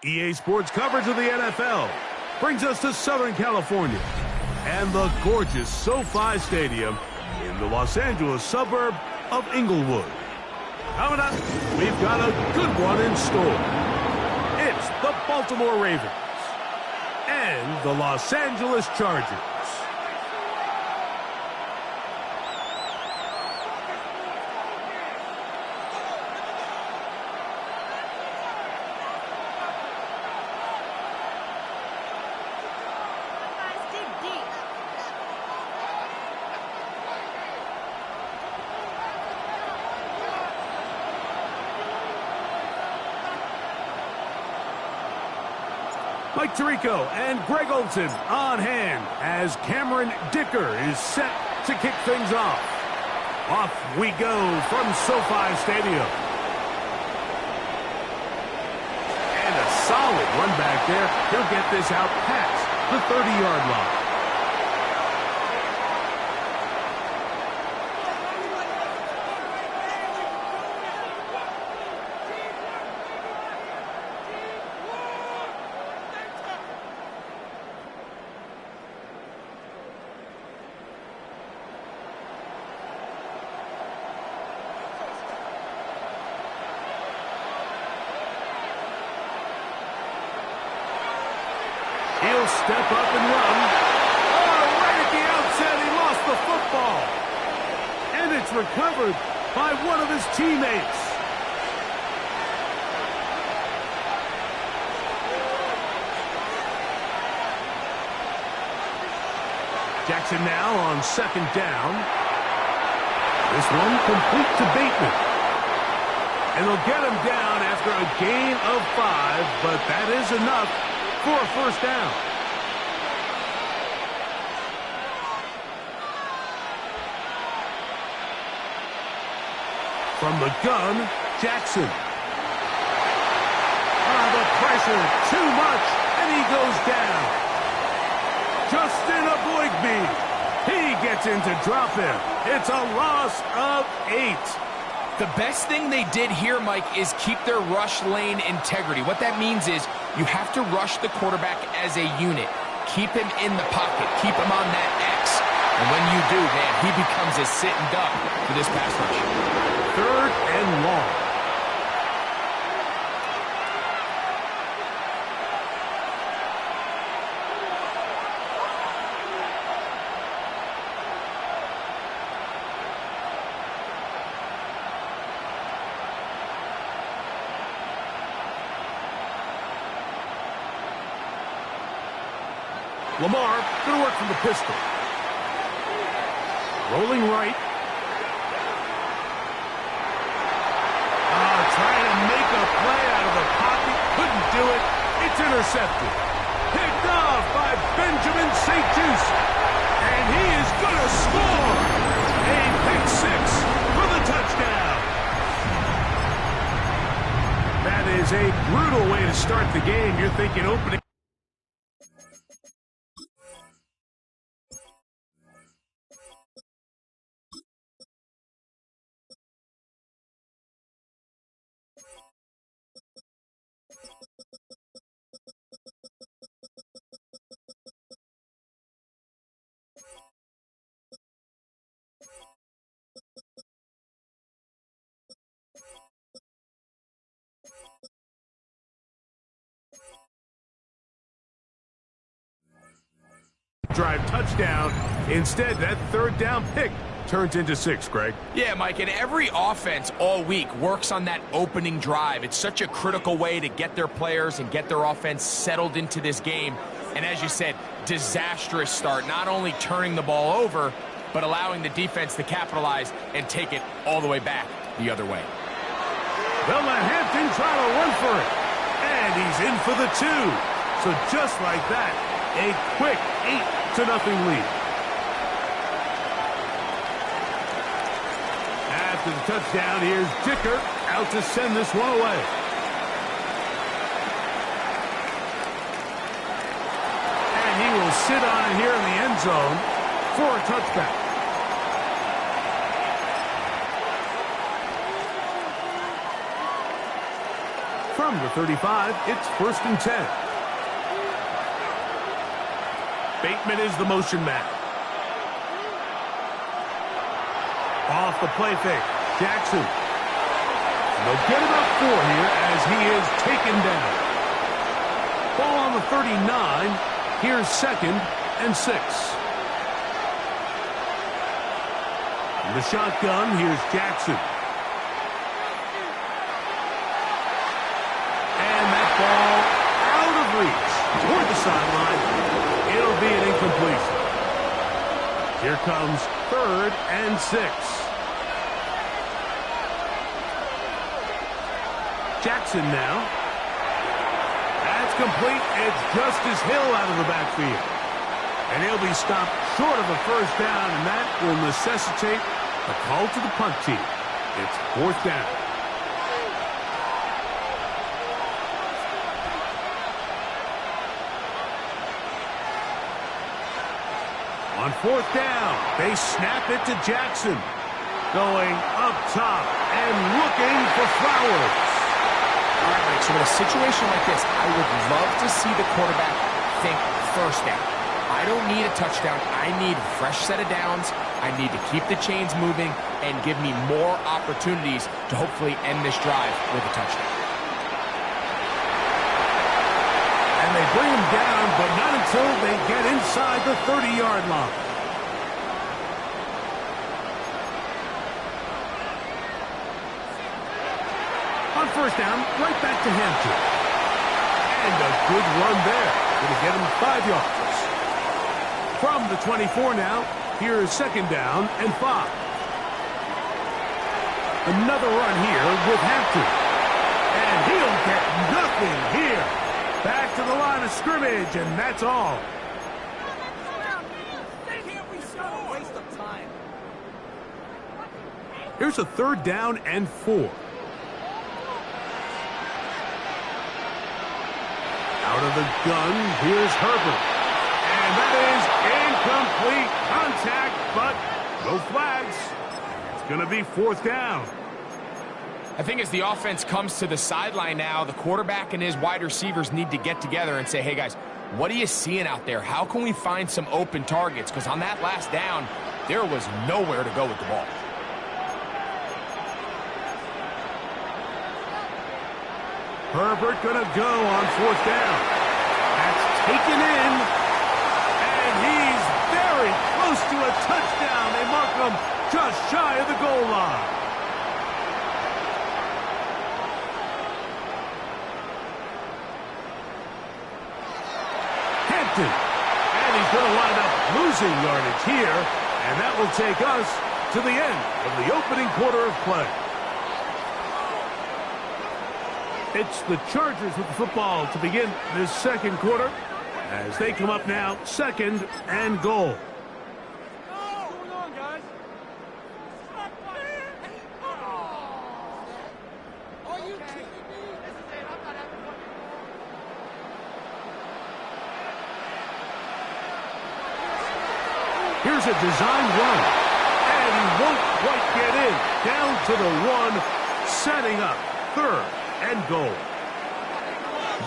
EA Sports coverage of the NFL brings us to Southern California and the gorgeous SoFi Stadium in the Los Angeles suburb of Inglewood. Coming up, we've got a good one in store. It's the Baltimore Ravens and the Los Angeles Chargers. Mike Tirico and Greg Olson on hand as Cameron Dicker is set to kick things off. Off we go from SoFi Stadium. And a solid run back there. He'll get this out past the 30-yard line. He'll step up and run. Oh, right at the outset, he lost the football. And it's recovered by one of his teammates. Jackson now on second down. This one complete to Bateman. And they'll get him down after a gain of 5, but that is enough for a first down. From the gun, Jackson. The pressure, too much, and he goes down. Justin Aboigbe. He gets in to drop him. It's a loss of 8. The best thing they did here, Mike, is keep their rush lane integrity. What that means is you have to rush the quarterback as a unit. Keep him in the pocket. Keep him on that X. And when you do, man, he becomes a sitting duck for this pass rush. 3rd and long. Lamar going to work from the pistol. Rolling right. Trying to make a play out of the pocket. Couldn't do it. It's intercepted. Picked off by Benjamin St-Juste. And he is going to score. A pick 6 for the touchdown. That is a brutal way to start the game. You're thinking opening. Drive touchdown. Instead, that 3rd down pick turns into 6, Greg. Yeah, Mike, and every offense all week works on that opening drive. It's such a critical way to get their players and get their offense settled into this game. And as you said, disastrous start, not only turning the ball over, but allowing the defense to capitalize and take it all the way back the other way. They'll let Hampton try to run for it. And he's in for the 2. So just like that, a quick 8-0 lead. After the touchdown, here's Dicker out to send this one away. And he will sit on it here in the end zone for a touchback. From From the 35, it's 1st and 10. Bateman is the motion man. Off the play fake. Jackson. And they'll get about 4 here as he is taken down. Ball on the 39. Here's 2nd and 6. In the shotgun, here's Jackson. And that ball out of reach toward the sideline. It'll be an incompletion. Here comes 3rd and 6. Jackson now. That's complete. It's Justice Hill out of the backfield. And he'll be stopped short of a 1st down, and that will necessitate a call to the punt team. It's 4th down. On 4th down, they snap it to Jackson. Going up top and looking for Flowers. All right, Mike, so in a situation like this, I would love to see the quarterback think 1st down. I don't need a touchdown. I need a fresh set of downs. I need to keep the chains moving and give me more opportunities to hopefully end this drive with a touchdown. And they bring him down, but not until they get inside the 30-yard line. On 1st down, right back to Hampton. And a good run there. Going to get him 5 yards. From the 24 now, here's 2nd down and 5. Another run here with Hampton. And he'll get nothing here. Back to the line of scrimmage, and that's all. Here's a 3rd down and 4. Out of the gun, here's Herbert. And that is incomplete contact, but no flags. It's going to be 4th down. I think as the offense comes to the sideline now, the quarterback and his wide receivers need to get together and say, hey, guys, what are you seeing out there? How can we find some open targets? Because on that last down, there was nowhere to go with the ball. Herbert going to go on 4th down. That's taken in. And he's very close to a touchdown. They mark him just shy of the goal line. Hampton. And he's going to wind up losing yardage here. And that will take us to the end of the opening quarter of play. It's the Chargers with the football to begin this 2nd quarter as they come up now 2nd and goal. What's going on, guys? Are you kidding me? This is it. I'm not having fun. Here's a design run. And he won't quite get in. Down to the 1, setting up 3rd and goal.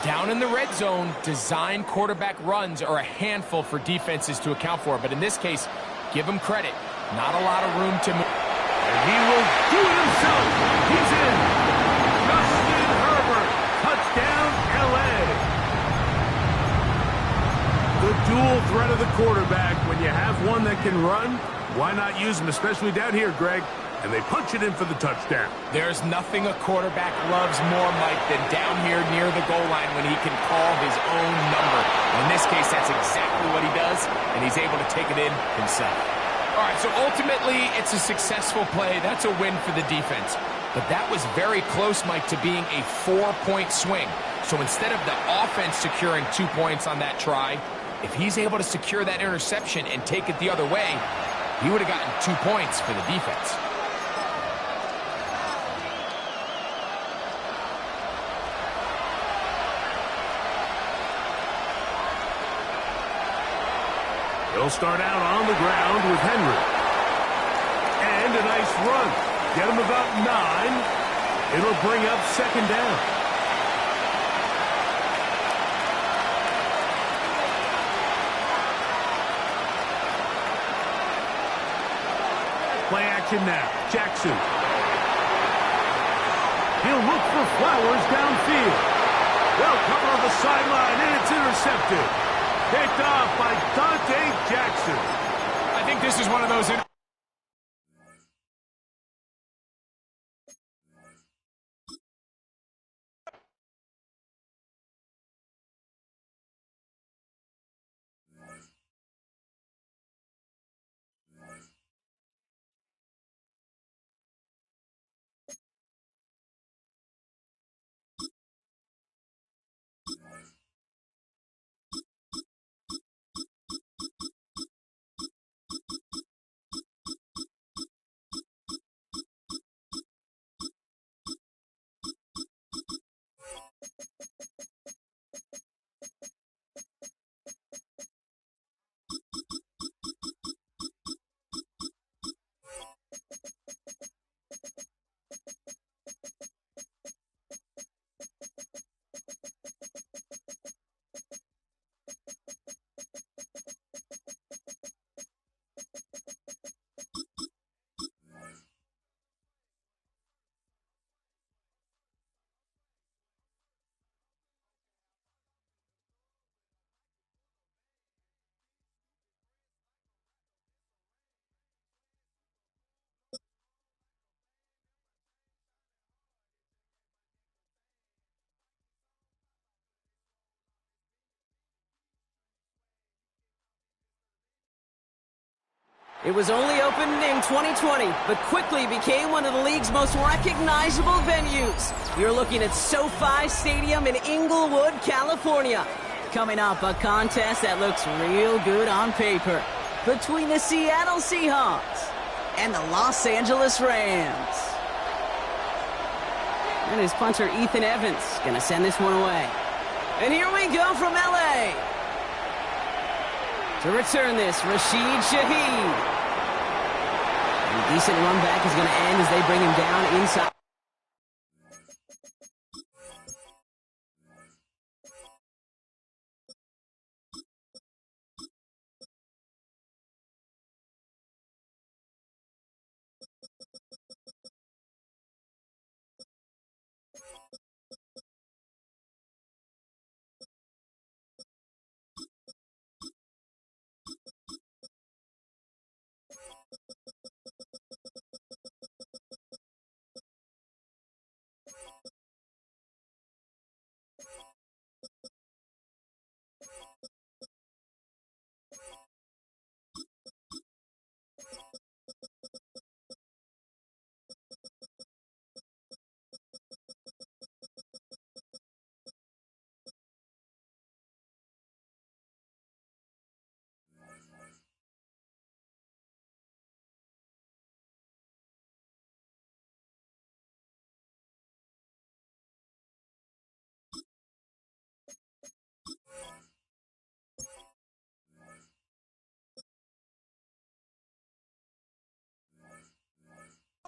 Down in the red zone, design quarterback runs are a handful for defenses to account for. But in this case, give him credit. Not a lot of room to move. And he will do it himself. He's in. Justin Herbert. Touchdown, L.A. The dual threat of the quarterback. When you have one that can run, why not use him, especially down here, Greg? And they punch it in for the touchdown. There's nothing a quarterback loves more, Mike, than down here near the goal line when he can call his own number. In this case, that's exactly what he does, and he's able to take it in himself. All right, so ultimately, it's a successful play. That's a win for the defense. But that was very close, Mike, to being a 4-point swing. So instead of the offense securing 2 points on that try, if he's able to secure that interception and take it the other way, he would have gotten 2 points for the defense. They'll start out on the ground with Henry. And a nice run. Get him about 9. It'll bring up 2nd down. Play action now. Jackson. He'll look for Flowers downfield. Well covered on the sideline, and it's intercepted. Picked off by Dante Jackson. I think this is one of those... It was only opened in 2020, but quickly became one of the league's most recognizable venues. You're looking at SoFi Stadium in Inglewood, California. Coming up, a contest that looks real good on paper between the Seattle Seahawks and the Los Angeles Rams. And his punter, Ethan Evans, gonna send this one away. And here we go from LA. To return this, Rashid Shaheed. A decent run back is going to end as they bring him down inside.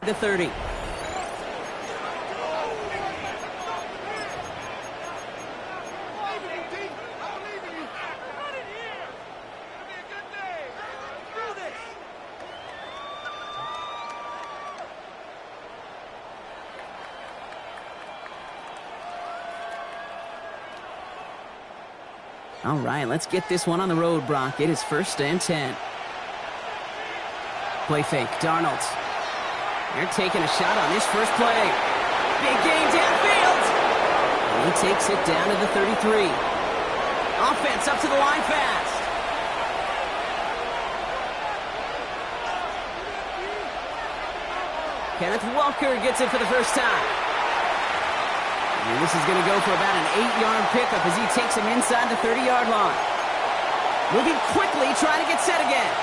The 30. All right, let's get this one on the road, Brock. It is 1st and 10. Play fake, Darnold. They're taking a shot on this first play. Big gain downfield. And he takes it down to the 33. Offense up to the line fast. Kenneth Walker gets it for the first time. And this is going to go for about an 8-yard pickup as he takes him inside the 30-yard line. Moving quickly, trying to get set again.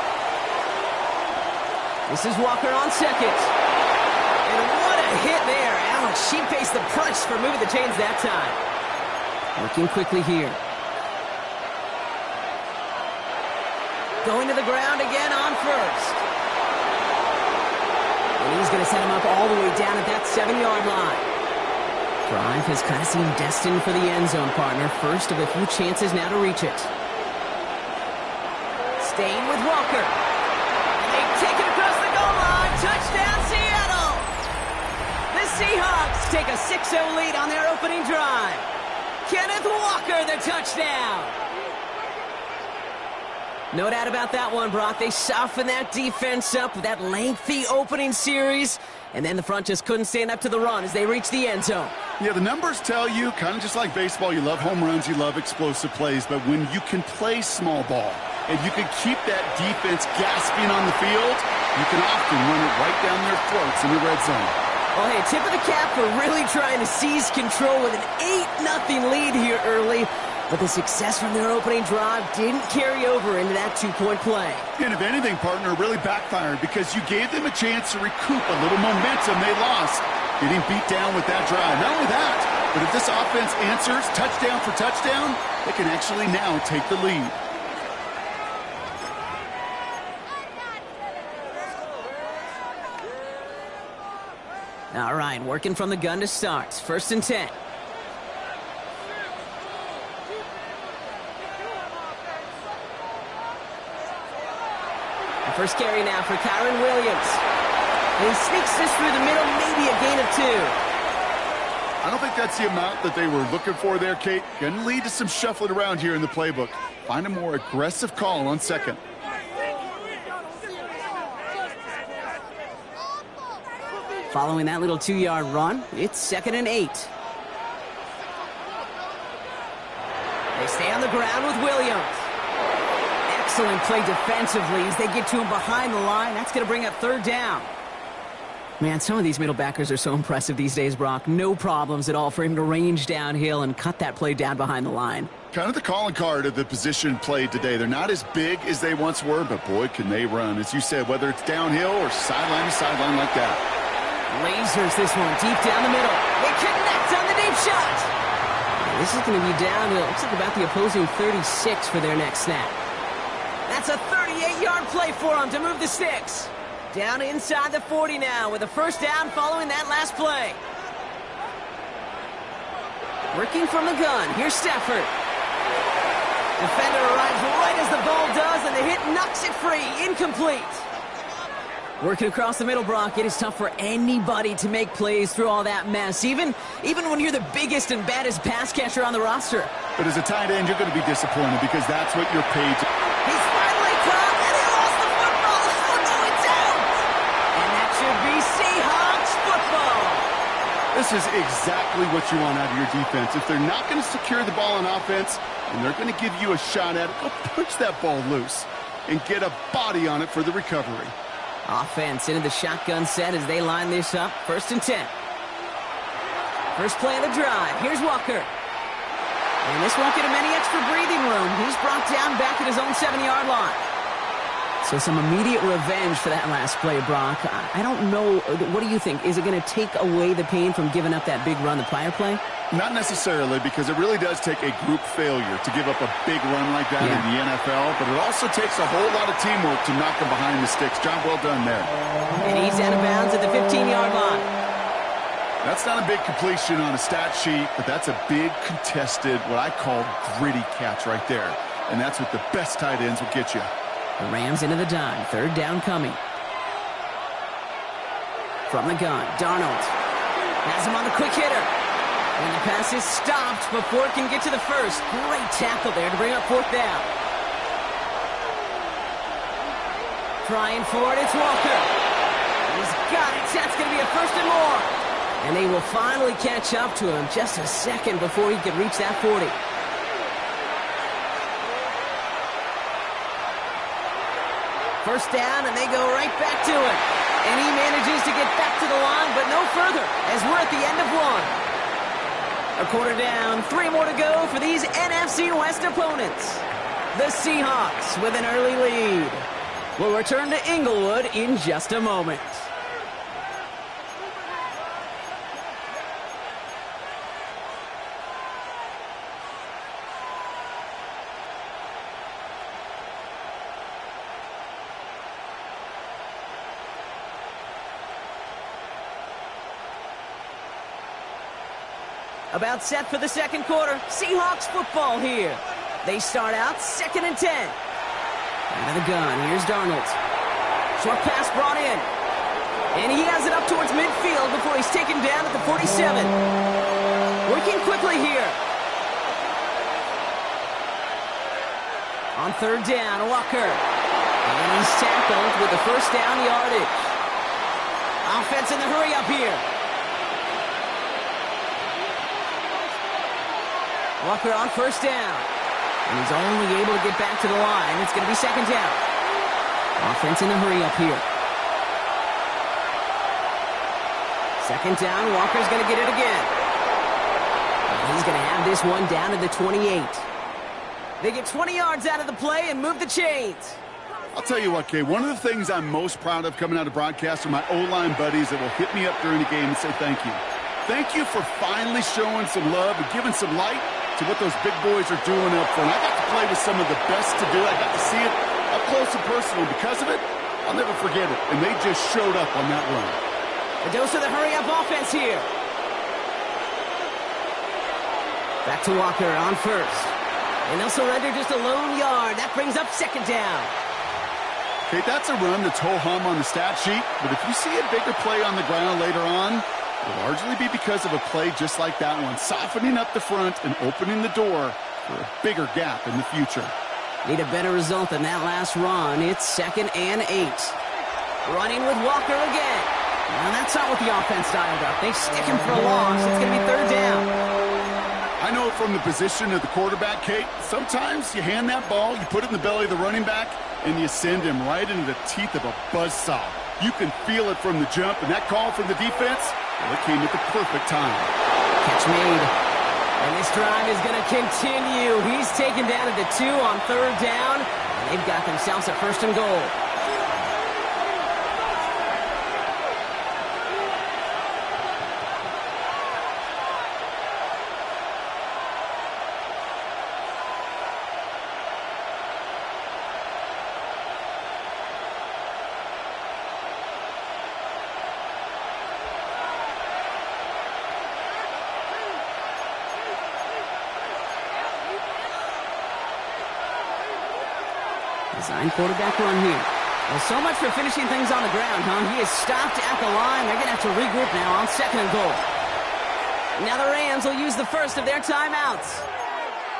This is Walker on second. And what a hit there. Alex, she faced the punch for moving the chains that time. Working quickly here. Going to the ground again on first. And he's going to set him up all the way down at that 7-yard line. Drive has kind of seemed destined for the end zone, partner. First of a few chances now to reach it. Staying with Walker. And they take it across the goal line. take a 6-0 lead on their opening drive. Kenneth Walker, the touchdown. No doubt about that one, Brock. They softened that defense up with that lengthy opening series, and then the front just couldn't stand up to the run as they reached the end zone. Yeah, the numbers tell you, kind of just like baseball, you love home runs, you love explosive plays, but when you can play small ball and you can keep that defense gasping on the field, you can often run it right down their throats in the red zone. Well, hey, tip of the cap for really trying to seize control with an 8-0 lead here early. But the success from their opening drive didn't carry over into that two-point play. And if anything, partner, it really backfired because you gave them a chance to recoup a little momentum they lost. Getting beat down with that drive. Not only that, but if this offense answers touchdown for touchdown, they can actually now take the lead. All right, working from the gun to start. 1st and 10. First carry now for Kyron Williams. And he sneaks this through the middle, maybe a gain of 2. I don't think that's the amount that they were looking for there, Kate. Going to lead to some shuffling around here in the playbook. Find a more aggressive call on 2nd. Following that little 2-yard run, it's 2nd and 8. They stay on the ground with Williams. Excellent play defensively as they get to him behind the line. That's going to bring up 3rd down. Man, some of these middle backers are so impressive these days, Brock. No problems at all for him to range downhill and cut that play down behind the line. Kind of the calling card of the position played today. They're not as big as they once were, but boy, can they run. As you said, whether it's downhill or sideline to sideline like that. Lasers this one deep down the middle. They connect on the deep shot. This is going to be down to, looks like about the opposing 36 for their next snap. That's a 38-yard play for him to move the sticks. Down inside the 40 now with a 1st down following that last play. Working from the gun, here's Stafford. Defender arrives right as the ball does, and the hit knocks it free. Incomplete. Working across the middle, Brock, it is tough for anybody to make plays through all that mess, even when you're the biggest and baddest pass catcher on the roster. But as a tight end, you're going to be disappointed because that's what you're paid to. He's finally caught, and he lost the football. Oh, no, it's out. And that should be Seahawks football. This is exactly what you want out of your defense. If they're not going to secure the ball on offense, and they're going to give you a shot at it, go punch that ball loose and get a body on it for the recovery. Offense into the shotgun set as they line this up. 1st and 10. First play of the drive. Here's Walker. And this won't get him any extra breathing room. He's brought down back at his own 7-yard line. So some immediate revenge for that last play, Brock. I don't know. What do you think? Is it going to take away the pain from giving up that big run the prior play? Not necessarily, because it really does take a group failure to give up a big run like that in the NFL, but it also takes a whole lot of teamwork to knock them behind the sticks. Job well done there. And he's out of bounds at the 15-yard line. That's not a big completion on a stat sheet, but that's a big contested, what I call gritty catch right there. And that's what the best tight ends will get you. The Rams into the dime. 3rd down coming. From the gun, Darnold has him on the quick hitter. And the pass is stopped before it can get to the first. Great tackle there to bring up 4th down. Trying for it, it's Walker. He's got it. That's going to be a 1st and more. And they will finally catch up to him just a second before he could reach that 40. First down, and they go right back to it. And he manages to get back to the line, but no further, as we're at the end of 1. A quarter down, 3 more to go for these NFC West opponents. The Seahawks with an early lead. We'll return to Inglewood in just a moment. About set for the 2nd quarter. Seahawks football here. They start out 2nd and 10. Out of the gun. Here's Darnold. Short pass brought in. And he has it up towards midfield before he's taken down at the 47. Working quickly here. On third down, Walker. And he's tackled with the first down yardage. Offense in the hurry up here. Walker on first down. And he's only able to get back to the line. It's going to be second down. Offense in the hurry up here. Second down, Walker's going to get it again. And he's going to have this one down to the 28. They get 20 yards out of the play and move the chains. I'll tell you what, Kay, one of the things I'm most proud of coming out of broadcast are my O-line buddies that will hit me up during the game and say thank you. Thank you for finally showing some love and giving some light to what those big boys are doing up front. I got to play with some of the best to do it. I got to see it up close and personal. Because of it, I'll never forget it. And they just showed up on that run. A dose of the hurry-up offense here. Back to Walker on first. And they'll surrender just a lone yard. That brings up second down. Okay, that's a run that's ho-hum on the stat sheet. But if you see a bigger play on the ground later on, it'll largely be because of a play just like that one, softening up the front and opening the door for a bigger gap in the future. Need a better result than that last run. It's 2nd and 8. Running with Walker again. Well, that's not what the offense dialed up. They stick him for a loss. It's going to be third down. I know from the position of the quarterback, Kate, sometimes you hand that ball, you put it in the belly of the running back, and you send him right into the teeth of a buzzsaw. You can feel it from the jump, and that call from the defense, well, it came at the perfect time. Catch made. And this drive is going to continue. He's taken down at the 2 on third down, and they've got themselves a first and goal. Design quarterback run here. Well, so much for finishing things on the ground, huh? He is stopped at the line. They're going to have to regroup now on second and goal. Now the Rams will use the first of their timeouts.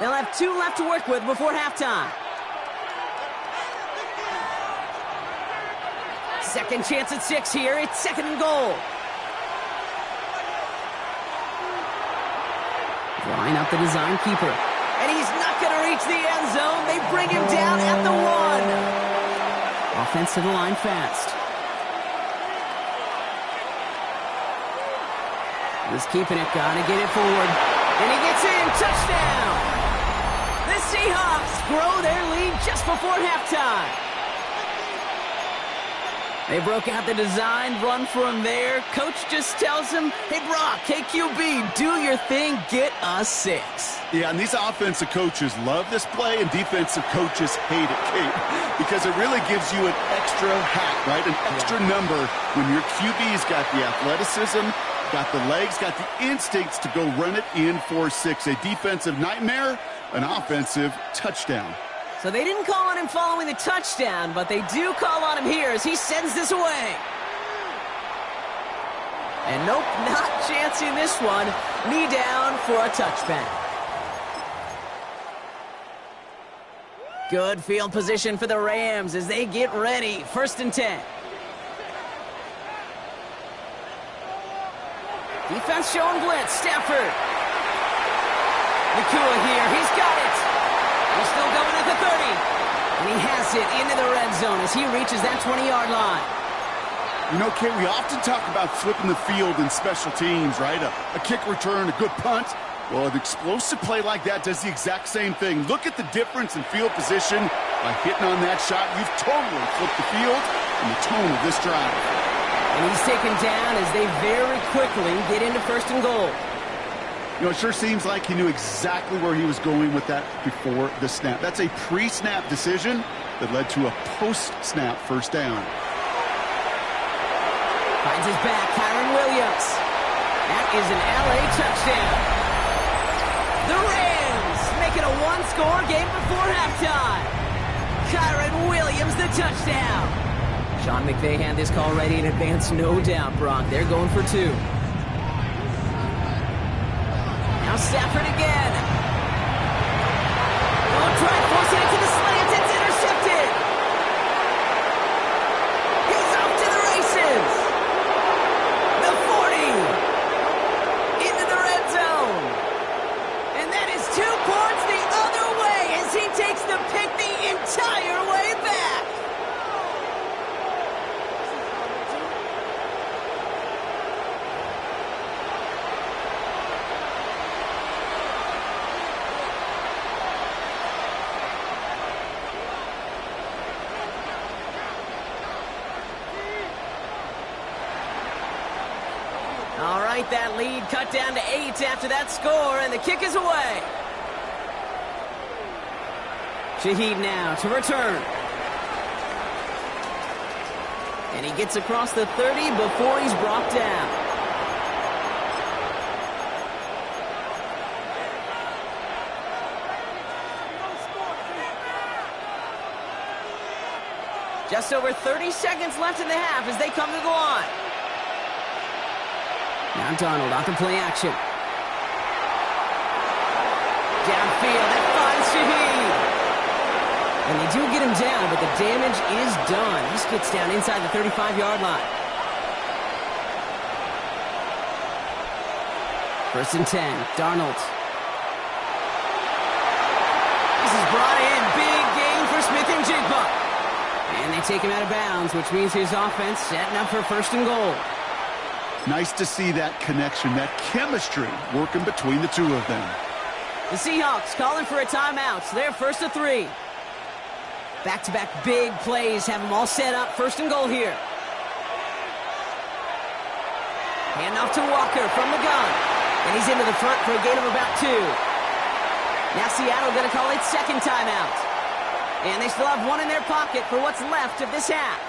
They'll have 2 left to work with before halftime. Second chance at 6 here. It's second and goal. Drawing up the design keeper. And he's not going to reach the end zone. They bring him down at the 1. Offense to the line fast. He's keeping it, got to get it forward. And he gets in, touchdown! The Seahawks grow their lead just before halftime. They broke out the design run from there. Coach just tells him, hey, Brock, KQB, do your thing, get us 6. Yeah, and these offensive coaches love this play, and defensive coaches hate it, Kate, because it really gives you an extra hat, right? An extra number when your QB's got the athleticism, got the legs, got the instincts to go run it in for 6. A defensive nightmare, an offensive touchdown. So they didn't call on him following the touchdown, but they do call on him here as he sends this away. And nope, not chancing this one. Knee down for a touchback. Good field position for the Rams as they get ready. 1st and 10. Defense showing blitz. Stafford. Nakua here. He's got it. He's still going at the 30. And he has it into the red zone as he reaches that 20-yard line. You know, Kate, we often talk about flipping the field in special teams, right? A kick return, a good punt. Well, an explosive play like that does the exact same thing. Look at the difference in field position. By hitting on that shot, you've totally flipped the field and the tone of this drive. And he's taken down as they very quickly get into 1st and goal. You know, it sure seems like he knew exactly where he was going with that before the snap. That's a pre-snap decision that led to a post-snap first down. Finds his back, Kyron Williams. That is an LA touchdown. The Rams make it a 1-score game before halftime. Kyron Williams, the touchdown. Sean McVay had this call ready in advance, no doubt, Brock. They're going for 2. Now Stafford again. Oh, try forcing it to the slant. It's intercepted. He's off to the races. The 40. Into the red zone. And that is 2 points the other way as he takes the pick the entire way back. All right, that lead cut down to 8 after that score, and the kick is away. Shaheed now to return. And he gets across the 30 before he's brought down. Just over 30 seconds left in the half as they come to the line. Now Darnold off the play action. Downfield, that finds Shaheed. And they do get him down, but the damage is done. He gets down inside the 35-yard line. 1st and 10, Darnold. This is brought in. Big gain for Smith and Jigba. And they take him out of bounds, which means his offense setting up for 1st and goal. Nice to see that connection, that chemistry working between the two of them. The Seahawks calling for a timeout, so they're 1st and 3. Back-to-back big plays have them all set up. 1st and goal here. Hand off to Walker from the gun. And he's into the front for a gain of about 2. Now Seattle going to call its 2nd timeout. And they still have 1 in their pocket for what's left of this half.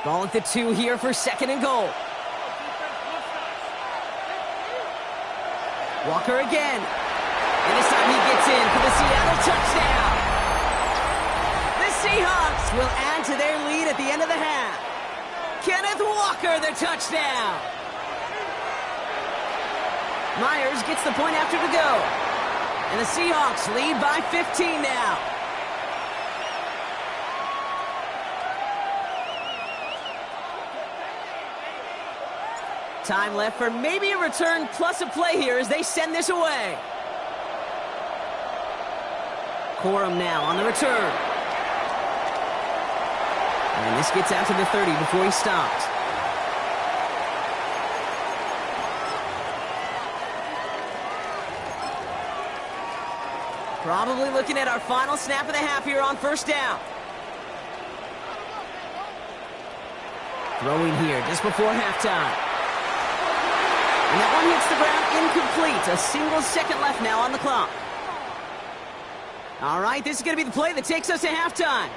Ball at the 2 here for 2nd and goal. Walker again. And this time he gets in for the Seattle touchdown. The Seahawks will add to their lead at the end of the half. Kenneth Walker, the touchdown. Myers gets the point after to go. And the Seahawks lead by 15 now. Time left for maybe a return plus a play here as they send this away. Corum now on the return. And this gets out to the 30 before he stops. Probably looking at our final snap of the half here on 1st down. Throwing here just before halftime. And that one hits the ground incomplete. A single second left now on the clock. All right, this is going to be the play that takes us to halftime.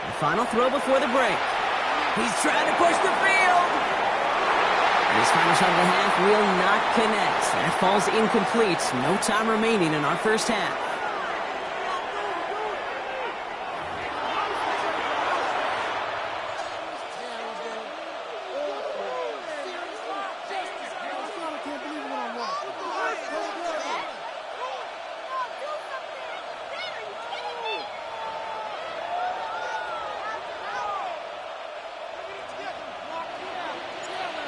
The final throw before the break. He's trying to push the field. This final shot of the half will not connect. That falls incomplete. No time remaining in our 1st half.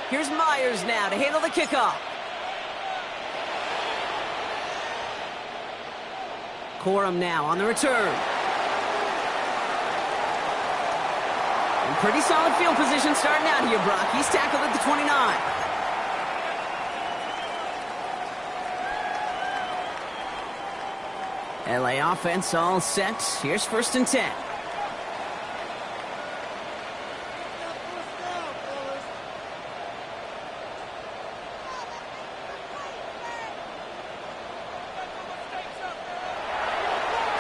Here's Myers now to handle the kickoff. Corum now on the return. And pretty solid field position starting out here, Brock. He's tackled at the 29. LA offense all set. Here's 1st and 10.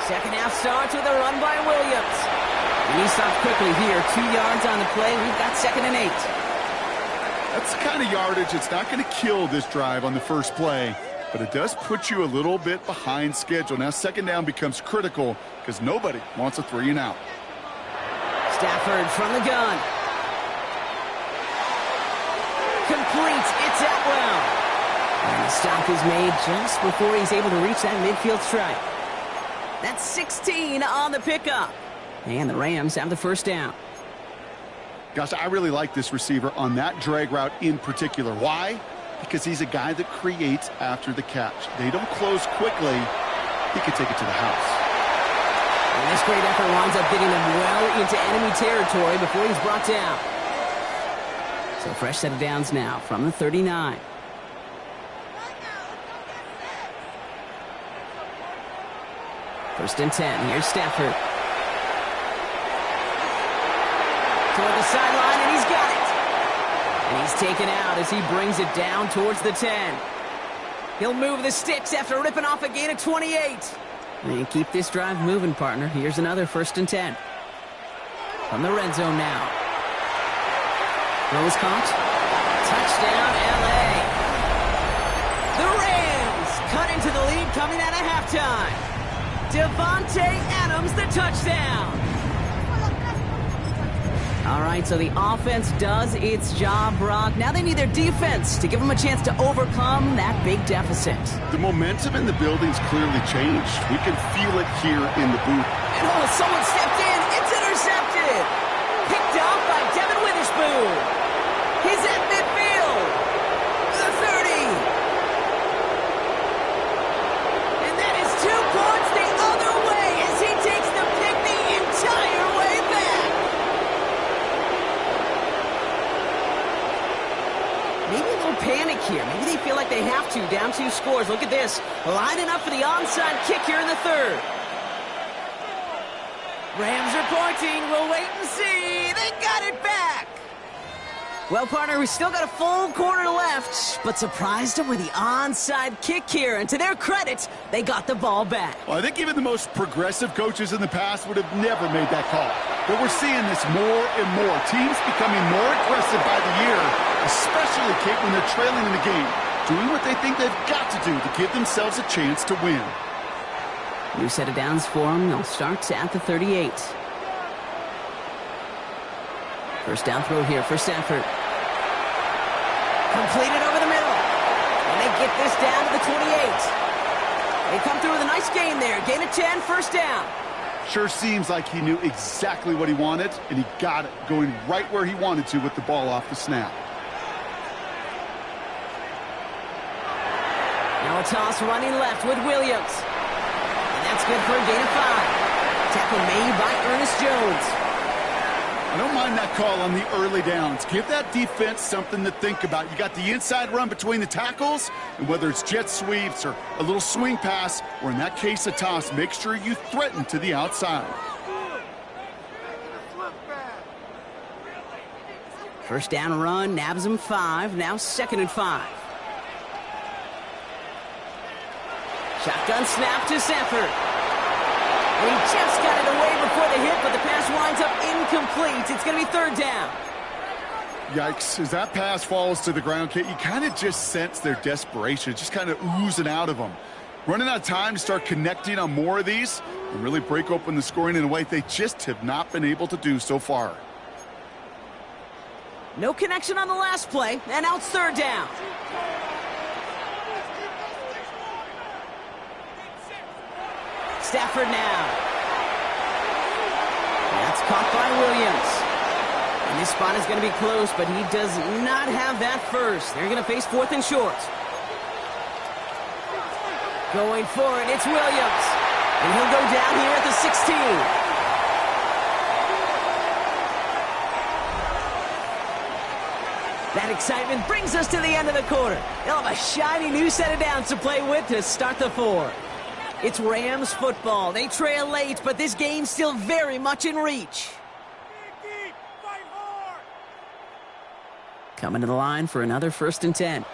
Second half starts with a run by Williams. And he stops quickly here. 2 yards on the play. We've got 2nd and 8. That's the kind of yardage it's not going to kill this drive on the first play, but it does put you a little bit behind schedule. Now 2nd down becomes critical because nobody wants a 3 and out. Stafford from the gun. Complete. It's Atwell. And the stop is made just before he's able to reach that midfield strike. That's 16 on the pickup. And the Rams have the 1st down. Gosh, I really like this receiver on that drag route in particular. Why? Because he's a guy that creates after the catch. They don't close quickly. He could take it to the house. And this great effort winds up getting him well into enemy territory before he's brought down. So fresh set of downs now from the 39. First and 10. Here's Stafford. Toward the sideline, and he's got it. And he's taken out as he brings it down towards the 10. He'll move the sticks after ripping off a gain of 28. And keep this drive moving, partner. Here's another 1st and 10. From the red zone now. Throw is caught. Touchdown, L.A. The Rams cut into the lead coming out of halftime. Devontae Adams, the touchdown. All right, so the offense does its job, Brock. Now they need their defense to give them a chance to overcome that big deficit. The momentum in the building's clearly changed. We can feel it here in the booth. And someone stepped in. It's intercepted. Picked off by Devin Witherspoon. He's at midfield. The 30. And that is 2 points the other way as he takes the pick the entire way back. Maybe a little panic here. Maybe they feel like they have to. Down 2 scores. Look at this. Lining up for the onside kick here in the 3rd. Rams are pointing. We'll wait and see. They got it back. Well, partner, we still got a full quarter left, but surprised them with the onside kick here. And to their credit, they got the ball back. Well, I think even the most progressive coaches in the past would have never made that call. But we're seeing this more and more. Teams becoming more aggressive by the year, especially, Kate, when they're trailing in the game, doing what they think they've got to do to give themselves a chance to win. New set of downs for them. They'll start at the 38. First down throw here for Stafford. Completed over the middle. And they get this down to the 28. They come through with a nice gain there. Gain of 10, 1st down. Sure seems like he knew exactly what he wanted, and he got it going right where he wanted to with the ball off the snap. Now a toss running left with Williams. And that's good for a gain of 5. Tackle made by Ernest Jones. I don't mind that call on the early downs. Give that defense something to think about. You got the inside run between the tackles, and whether it's jet sweeps or a little swing pass, or in that case a toss, make sure you threaten to the outside. First down run, nabs him 5, now 2nd and 5. Shotgun snap to Stafford. And he just got it away before the hit, but the pass winds up incomplete. It's going to be 3rd down. Yikes. As that pass falls to the ground, Kate, you kind of just sense their desperation. It's just kind of oozing out of them. Running out of time to start connecting on more of these and really break open the scoring in a way they just have not been able to do so far. No connection on the last play, and now it's 3rd down. Stafford now. That's caught by Williams. And this spot is going to be close, but he does not have that first. They're going to face 4th and short. Going for it, it's Williams. And he'll go down here at the 16. That excitement brings us to the end of the quarter. They'll have a shiny new set of downs to play with to start the 4th. It's Rams football. They trail late, but this game's still very much in reach. Coming to the line for another 1st and 10.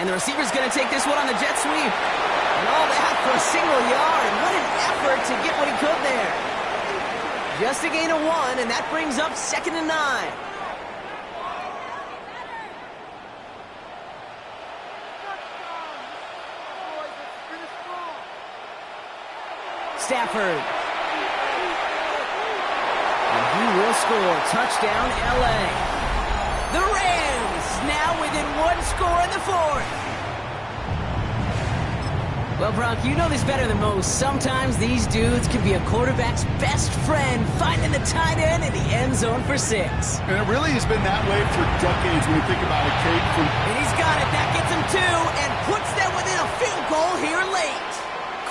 And the receiver's going to take this one on the jet sweep. And all that for a single yard. What an effort to get what he could there. Just a gain of 1, and that brings up 2nd and 9. Stafford. And he will score. Touchdown, L.A. The Rams now within 1 score in the 4th. Well, Brock, you know this better than most. Sometimes these dudes can be a quarterback's best friend, finding the tight end in the end zone for 6. And it really has been that way for decades when you think about it, Kate. And he's got it. That gets him 2 and puts them within a field goal here late.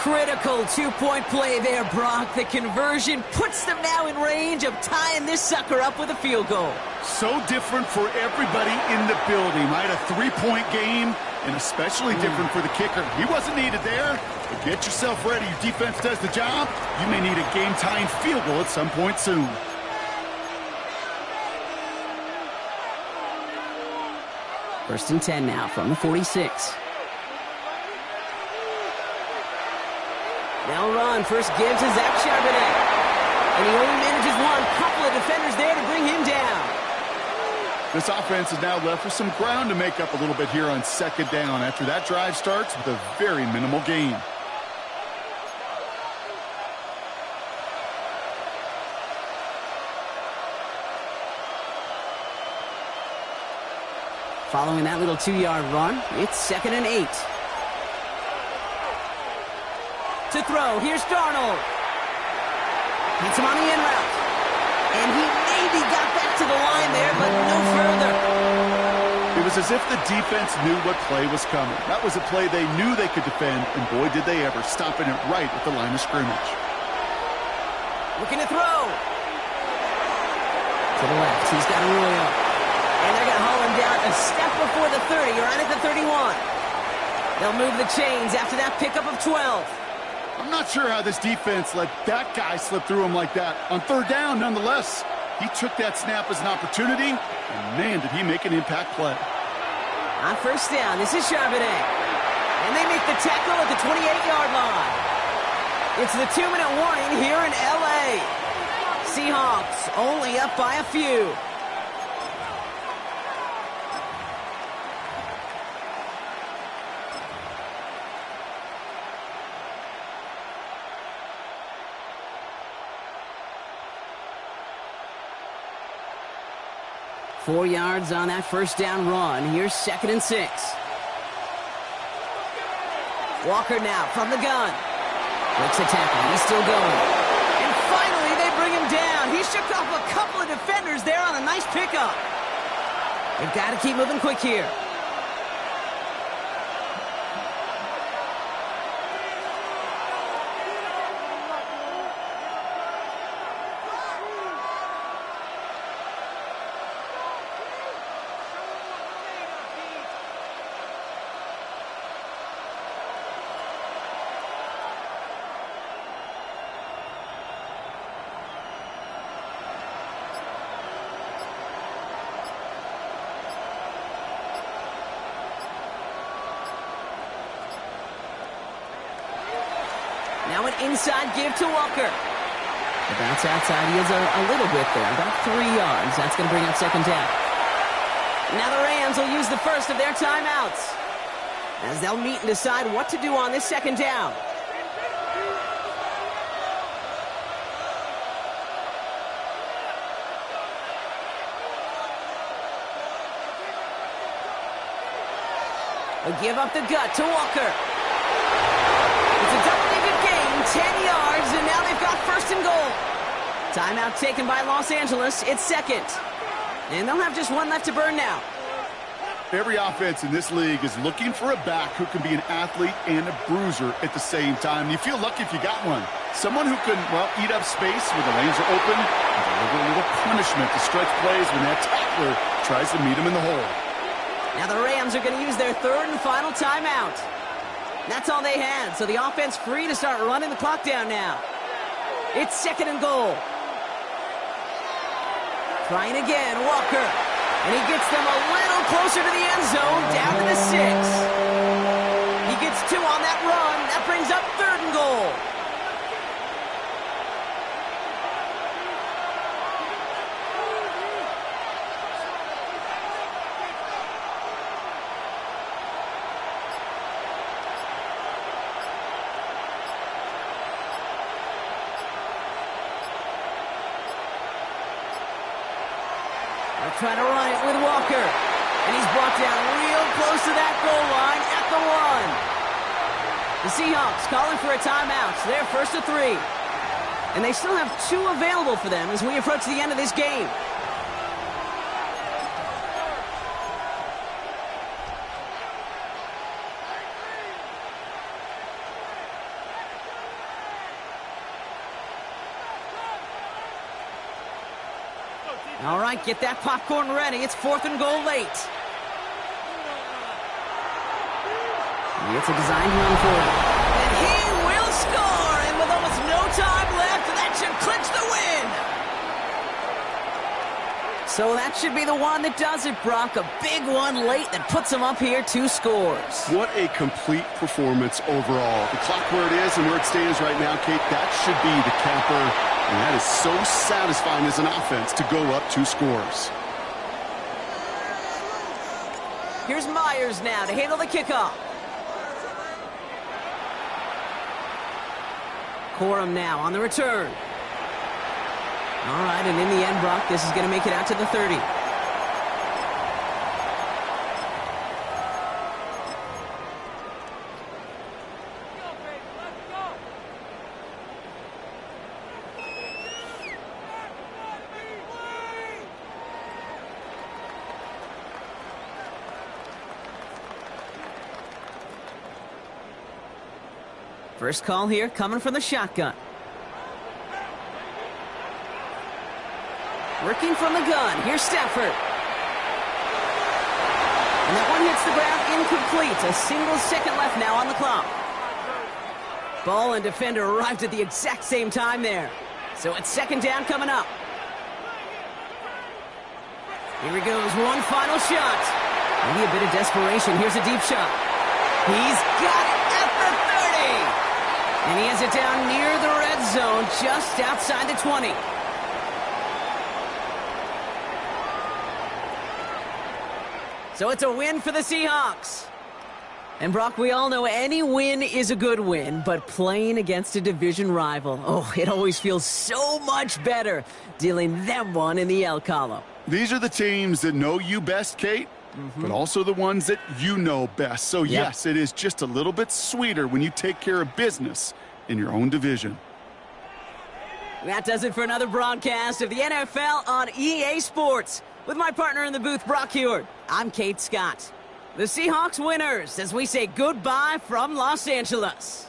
Critical 2-point play there, Brock. The conversion puts them now in range of tying this sucker up with a field goal. So different for everybody in the building, right? A 3-point game, and especially different for the kicker. He wasn't needed there, but get yourself ready. Your defense does the job. You may need a game-tying field goal at some point soon. First and 10 now from the 46. Now run. First gives to Zach Charbonnet. And he only manages one. Couple of defenders there to bring him down. This offense is now left with some ground to make up a little bit here on 2nd down after that drive starts with a very minimal gain. Following that little 2-yard run, it's 2nd and 8. To throw, here's Darnold. Gets him on the in route. And he maybe got back to the line there, but no further. It was as if the defense knew what play was coming. That was a play they knew they could defend, and boy, did they ever, stopping it right at the line of scrimmage. Looking to throw. To the left, he's got Arroyo. And they're going to haul him down a step before the 30, right at the 31. They'll move the chains after that pickup of 12. I'm not sure how this defense let that guy slip through him like that. On 3rd down, nonetheless, he took that snap as an opportunity, and man, did he make an impact play. On 1st down, this is Charbonnet. And they make the tackle at the 28-yard line. It's the 2-minute warning here in L.A. Seahawks only up by a few. Four yards on that 1st down run. Here's 2nd and 6. Walker now from the gun. Breaks a tackle. He's still going. And finally, they bring him down. He shook off a couple of defenders there on a nice pickup. They've got to keep moving quick here. Now an inside give to Walker. The bounce outside, he is a little bit there, about 3 yards. That's going to bring up 2nd down. Now the Rams will use the first of their timeouts as they'll meet and decide what to do on this 2nd down. A give up the gut to Walker. It's a double-digit gain, 10 yards, and now they've got 1st and goal. Timeout taken by Los Angeles. It's 2nd. And they'll have just one left to burn now. Every offense in this league is looking for a back who can be an athlete and a bruiser at the same time. You feel lucky if you got one. Someone who can, well, eat up space when the lanes are open and deliver a little punishment to stretch plays when that tackler tries to meet him in the hole. Now the Rams are going to use their 3rd and final timeout. That's all they had, so the offense free to start running the clock down now. It's 2nd and goal. Trying again, Walker. And he gets them a little closer to the end zone, down to the 6. 2 on that run. That brings up 3rd and goal. They'll try to run it with Walker. And he's brought down real close to that goal line at the 1. The Seahawks calling for a timeout. So they're 1st and 3. And they still have 2 available for them as we approach the end of this game. All right, get that popcorn ready. It's 4th and goal late. It's a designed run for him. And he will score! And with almost no time left, that should clinch the win! So that should be the one that does it, Brock. A big one late that puts him up here 2 scores. What a complete performance overall. The clock where it is and where it stands right now, Kate, that should be the capper. And that is so satisfying as an offense to go up 2 scores. Here's Myers now to handle the kickoff. Corum now on the return. All right, and in the end, Brock, this is going to make it out to the 30. First call here coming from the shotgun. Working from the gun. Here's Stafford. And that one hits the ground incomplete. A single second left now on the clock. Ball and defender arrived at the exact same time there. So it's 2nd down coming up. Here he goes. One final shot. Maybe a bit of desperation. Here's a deep shot. He's got it at the 30. And he has it down near the red zone, just outside the 20. So it's a win for the Seahawks. And Brock, we all know any win is a good win, but playing against a division rival, oh, it always feels so much better dealing them one in the L column. These are the teams that know you best, Kate, but also the ones that you know best. So, yes, it is just a little bit sweeter when you take care of business in your own division. That does it for another broadcast of the NFL on EA Sports. With my partner in the booth, Brock Heward, I'm Kate Scott. The Seahawks winners as we say goodbye from Los Angeles.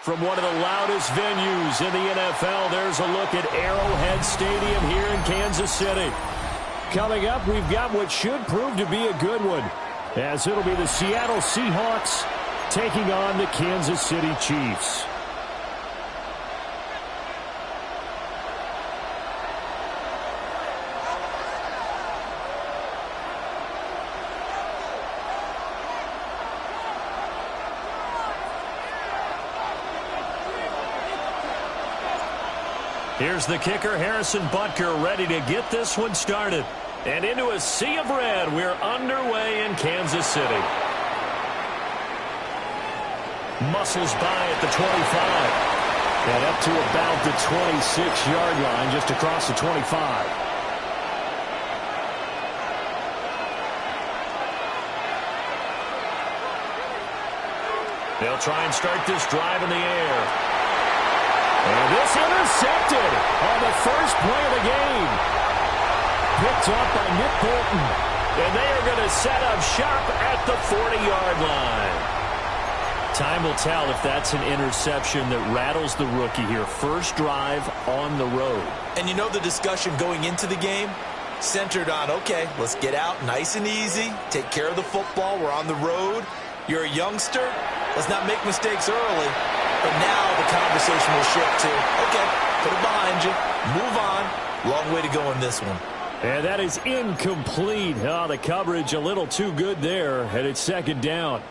From one of the loudest venues in the NFL, there's a look at Arrowhead Stadium here in Kansas City. Coming up, we've got what should prove to be a good one, as it'll be the Seattle Seahawks taking on the Kansas City Chiefs. Here's the kicker, Harrison Butker, ready to get this one started. And into a sea of red, we're underway in Kansas City. Muscles by at the 25. And up to about the 26-yard line, just across the 25. They'll try and start this drive in the air. And this intercepted on the first play of the game. Picked up by Nick Bolton. And they are going to set up shop at the 40-yard line. Time will tell if that's an interception that rattles the rookie here. First drive on the road. And you know the discussion going into the game? Centered on, okay, let's get out nice and easy. Take care of the football. We're on the road. You're a youngster. Let's not make mistakes early. But now the conversation will shift to, okay, put it behind you, move on. Long way to go in this one. And that is incomplete. Oh, the coverage a little too good there, and it's second down.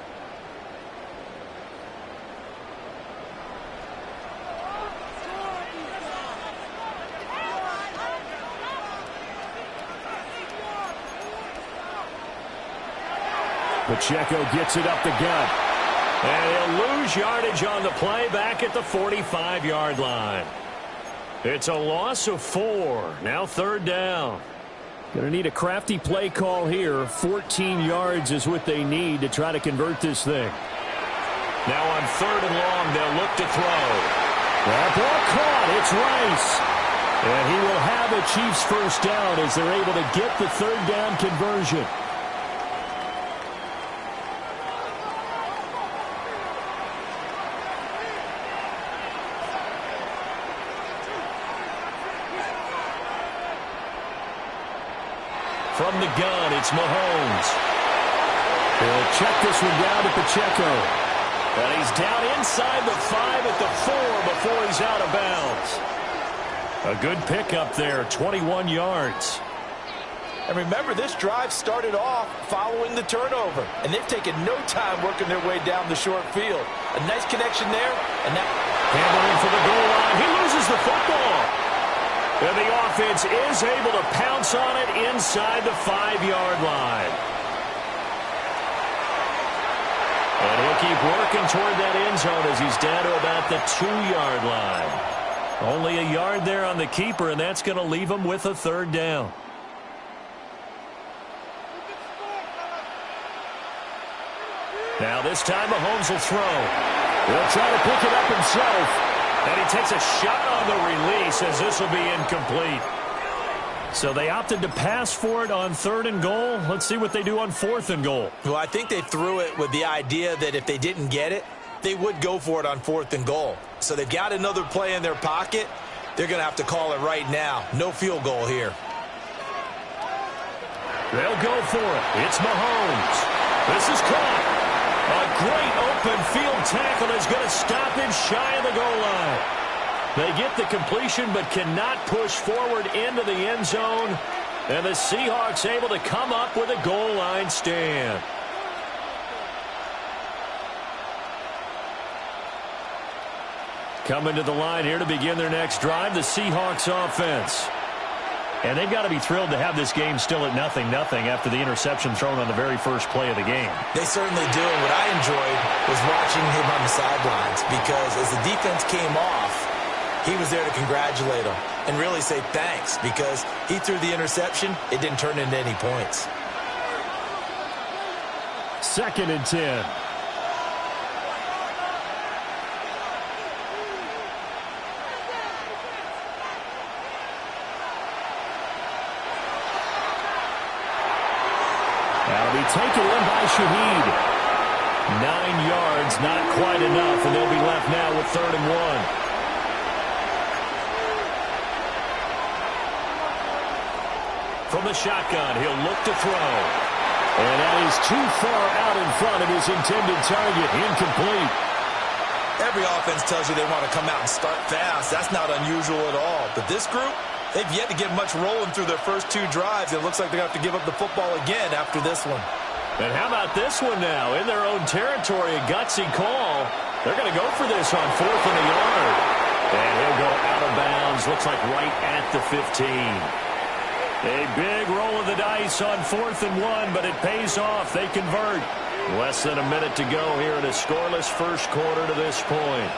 Pacheco gets it up the gut. And he'll lose yardage on the play back at the 45-yard line. It's a loss of 4. Now third down. Going to need a crafty play call here. 14 yards is what they need to try to convert this thing. Now on third and long, they'll look to throw. That ball caught. It's Rice. And he will have a Chiefs first down as they're able to get the third down conversion. From the gun, it's Mahomes. He'll check this one down to Pacheco. And he's down inside the 5 at the 4 before he's out of bounds. A good pickup there, 21 yards. And remember, this drive started off following the turnover. And they've taken no time working their way down the short field. A nice connection there. And now handling for the goal line. He loses the football. And the offense is able to pounce on it inside the 5-yard line. And he'll keep working toward that end zone as he's down to about the 2-yard line. Only a yard there on the keeper, and that's going to leave him with a third down. Now this time Mahomes will throw. He'll try to pick it up himself. And he takes a shot on the release as this will be incomplete. So they opted to pass for it on third and goal. Let's see what they do on fourth and goal. Well, I think they threw it with the idea that if they didn't get it, they would go for it on fourth and goal. So they've got another play in their pocket. They're going to have to call it right now. No field goal here. They'll go for it. It's Mahomes. This is caught. A great open field tackle is going to stop him shy of the goal line. They get the completion but cannot push forward into the end zone. And the Seahawks able to come up with a goal line stand. Coming to the line here to begin their next drive, the Seahawks offense. And they've got to be thrilled to have this game still at 0-0 after the interception thrown on the very first play of the game. They certainly do. And what I enjoyed was watching him on the sidelines because as the defense came off, he was there to congratulate them and really say thanks because he threw the interception. It didn't turn into any points. 2nd and 10. That'll be taken in by Shaheed. 9 yards, not quite enough, and they'll be left now with 3rd and 1. From the shotgun, he'll look to throw. And that is too far out in front of his intended target. Incomplete. Every offense tells you they want to come out and start fast. That's not unusual at all. But this group, they've yet to get much rolling through their first 2 drives. It looks like they're going to have to give up the football again after this one. And how about this one now? In their own territory, a gutsy call. They're going to go for this on 4th and a yard. And he'll go out of bounds. Looks like right at the 15. A big roll of the dice on 4th and 1, but it pays off. They convert. Less than a minute to go here in a scoreless first quarter to this point.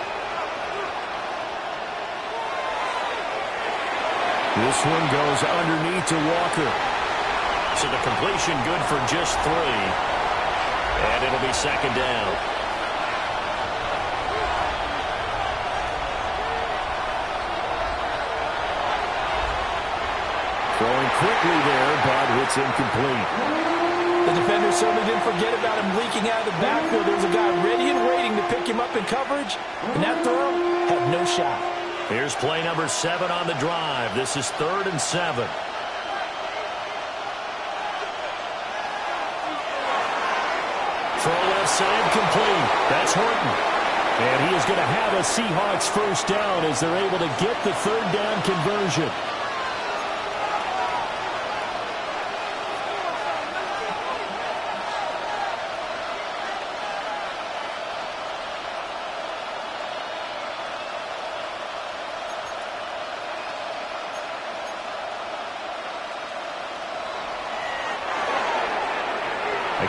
This one goes underneath to Walker. So the completion good for just 3. And it'll be 2nd down. Throwing quickly there, but it's incomplete. The defender certainly didn't forget about him leaking out of the backfield. There was a guy ready and waiting to pick him up in coverage, and that throw had no shot. Here's play number 7 on the drive. This is 3rd and 7. Throw left side complete. That's Horton. And he is going to have a Seahawks first down as they're able to get the 3rd down conversion.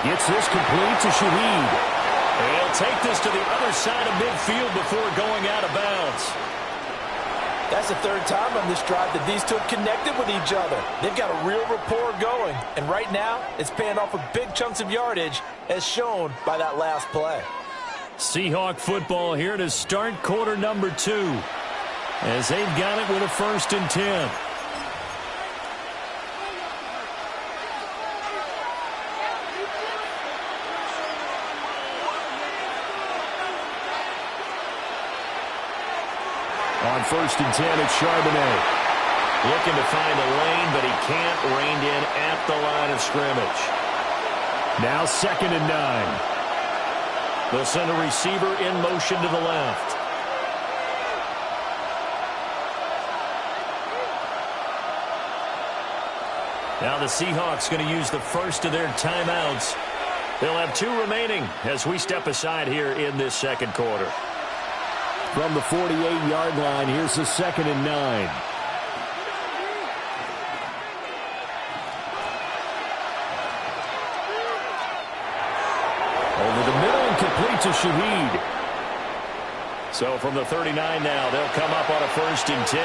Gets this complete to Shaheed. He'll take this to the other side of midfield before going out of bounds. That's the 3rd time on this drive that these 2 have connected with each other. They've got a real rapport going. And right now, it's paying off with big chunks of yardage, as shown by that last play. Seahawk football here to start quarter number 2. As they've got it with a 1st and 10. On 1st and 10, it's Charbonnet. Looking to find a lane, but he can't. Reined in at the line of scrimmage. Now 2nd and 9. They'll send a receiver in motion to the left. Now the Seahawks going to use the first of their timeouts. They'll have 2 remaining as we step aside here in this 2nd quarter. From the 48-yard line, here's the 2nd and 9. Over the middle and complete to Shaheed. So from the 39 now, they'll come up on a 1st and 10.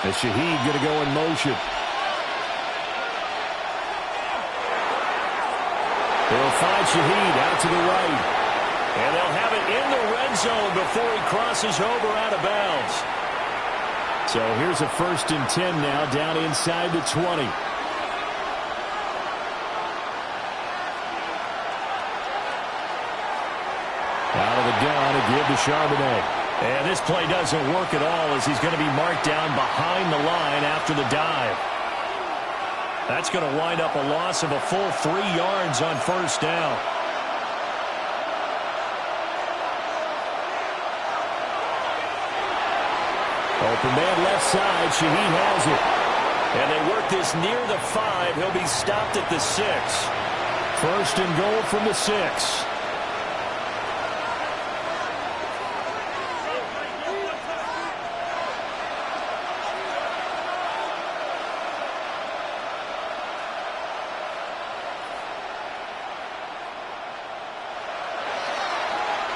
And Shaheed going to go in motion. They'll find Shaheed out to the right. And they'll have it in the red zone before he crosses over out of bounds. So here's a 1st and 10 now down inside the 20. Out of the gun, a give to Charbonnet. And this play doesn't work at all as he's going to be marked down behind the line after the dive. That's going to wind up a loss of a full 3 yards on 1st down. Open man left side. Shaheed has it. And they work this near the 5. He'll be stopped at the 6. 1st and goal from the 6.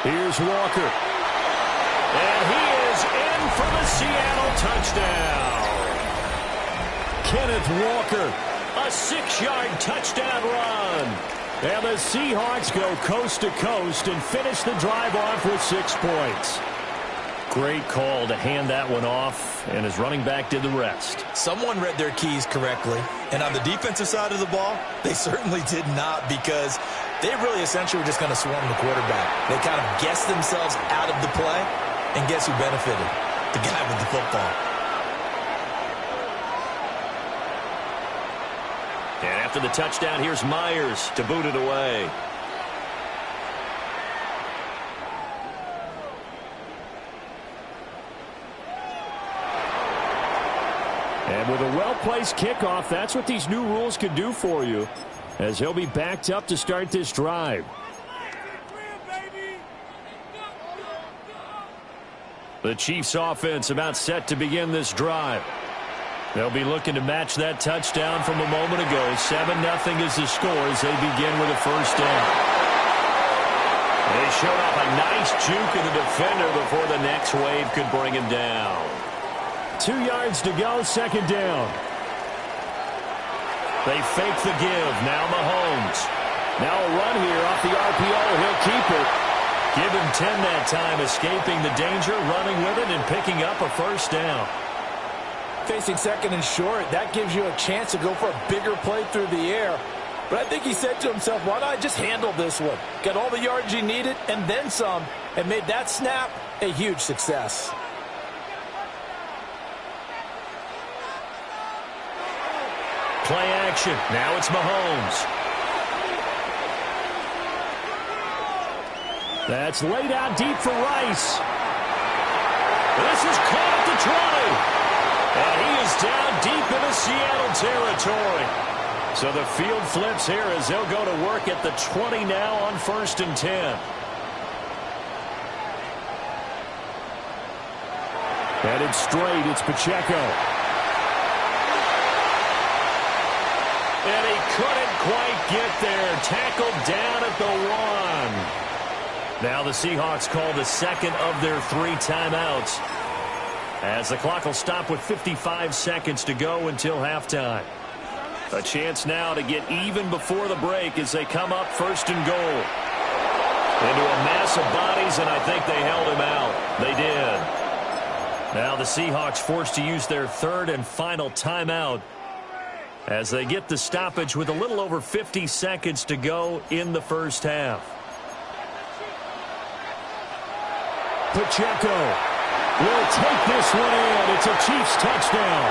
Here's Walker. And he is in for the Seattle touchdown. Kenneth Walker. A 6-yard touchdown run. And the Seahawks go coast to coast and finish the drive off with 6 points. Great call to hand that one off, and his running back did the rest. Someone read their keys correctly, and on the defensive side of the ball, they certainly did not, because They really essentially were just going to swarm the quarterback. They kind of guessed themselves out of the play, and guess who benefited? The guy with the football. And after the touchdown, here's Myers to boot it away. And with a well-placed kickoff, that's what these new rules can do for you, as he'll be backed up to start this drive. The Chiefs offense about set to begin this drive. They'll be looking to match that touchdown from a moment ago. 7-0 is the score as they begin with a first down. They showed off a nice juke of the defender before the next wave could bring him down. 2 yards to go, second down. They fake the give. Now Mahomes. Now a run here off the RPO. He'll keep it. Give him 10 that time, escaping the danger, running with it, and picking up a first down. Facing second and short, that gives you a chance to go for a bigger play through the air. But I think he said to himself, why not just handle this one? Got all the yards you needed and then some, and made that snap a huge success. Play action. Now it's Mahomes. That's laid out deep for Rice. This is caught at the 20. And he is down deep into Seattle territory. So the field flips here as they'll go to work at the 20 now on first and 10. Headed straight, it's Pacheco. And he couldn't quite get there. Tackled down at the 1. Now the Seahawks call the second of their 3 timeouts, as the clock will stop with 55 seconds to go until halftime. A chance now to get even before the break as they come up first and goal. Into a mass of bodies, and I think they held him out. They did. Now the Seahawks forced to use their third and final timeout as they get the stoppage with a little over 50 seconds to go in the first half. Pacheco will take this one in. It's a Chiefs touchdown.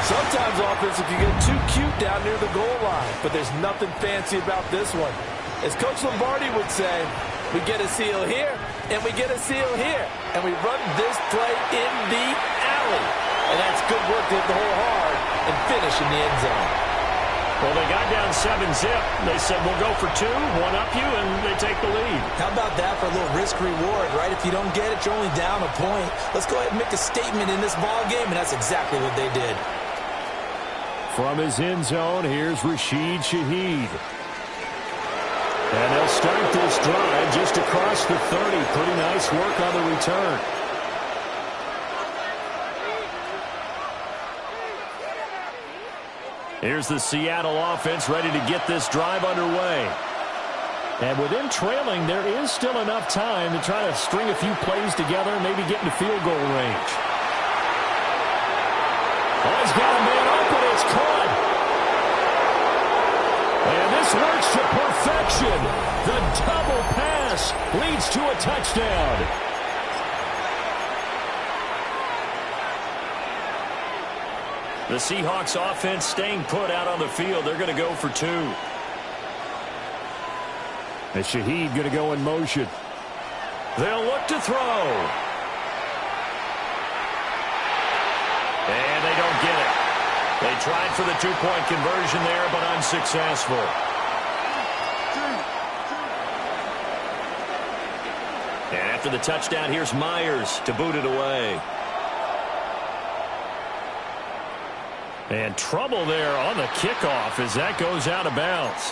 Sometimes offensive can get too cute down near the goal line, but there's nothing fancy about this one. As Coach Lombardi would say, we get a seal here, and we get a seal here, and we run this play in the alley. And that's good work to hit the hole hard and finish in the end zone. Well, they got down 7-zip. They said, we'll go for 2, one up you, and they take the lead. How about that for a little risk-reward, right? If you don't get it, you're only down a point. Let's go ahead and make a statement in this ball game, and that's exactly what they did. From his end zone, here's Rashid Shaheed. And they'll start this drive just across the 30. Pretty nice work on the return. Here's the Seattle offense ready to get this drive underway. And with them trailing, there is still enough time to try to string a few plays together and maybe get into field goal range. Oh, he's got a man open. It's caught. And this works to perfection. The double pass leads to a touchdown. The Seahawks offense staying put out on the field. They're going to go for 2. And Shaheed going to go in motion. They'll look to throw. And they don't get it. They tried for the 2-point conversion there, but unsuccessful. And after the touchdown, here's Myers to boot it away. And trouble there on the kickoff as that goes out of bounds.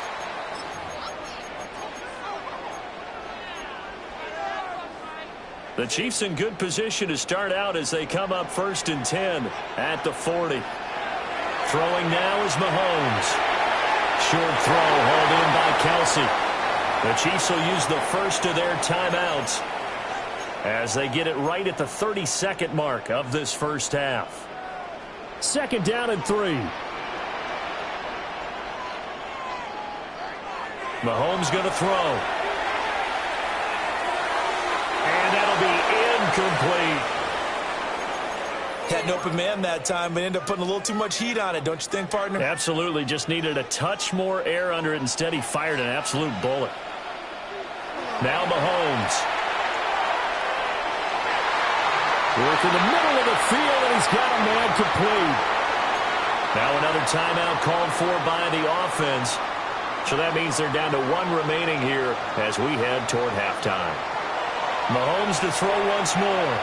The Chiefs in good position to start out as they come up first and 10 at the 40. Throwing now is Mahomes. Short throw hauled in by Kelsey. The Chiefs will use the first of their timeouts as they get it right at the 30-second mark of this first half. Second down and 3. Mahomes going to throw. And that'll be incomplete. Had an open man that time, but ended up putting a little too much heat on it, don't you think, partner? Absolutely. Just needed a touch more air under it. Instead, he fired an absolute bullet. Now Mahomes. Work in the middle of the field, and he's got a man complete. Now another timeout called for by the offense. So that means they're down to one remaining here as we head toward halftime. Mahomes to throw once more.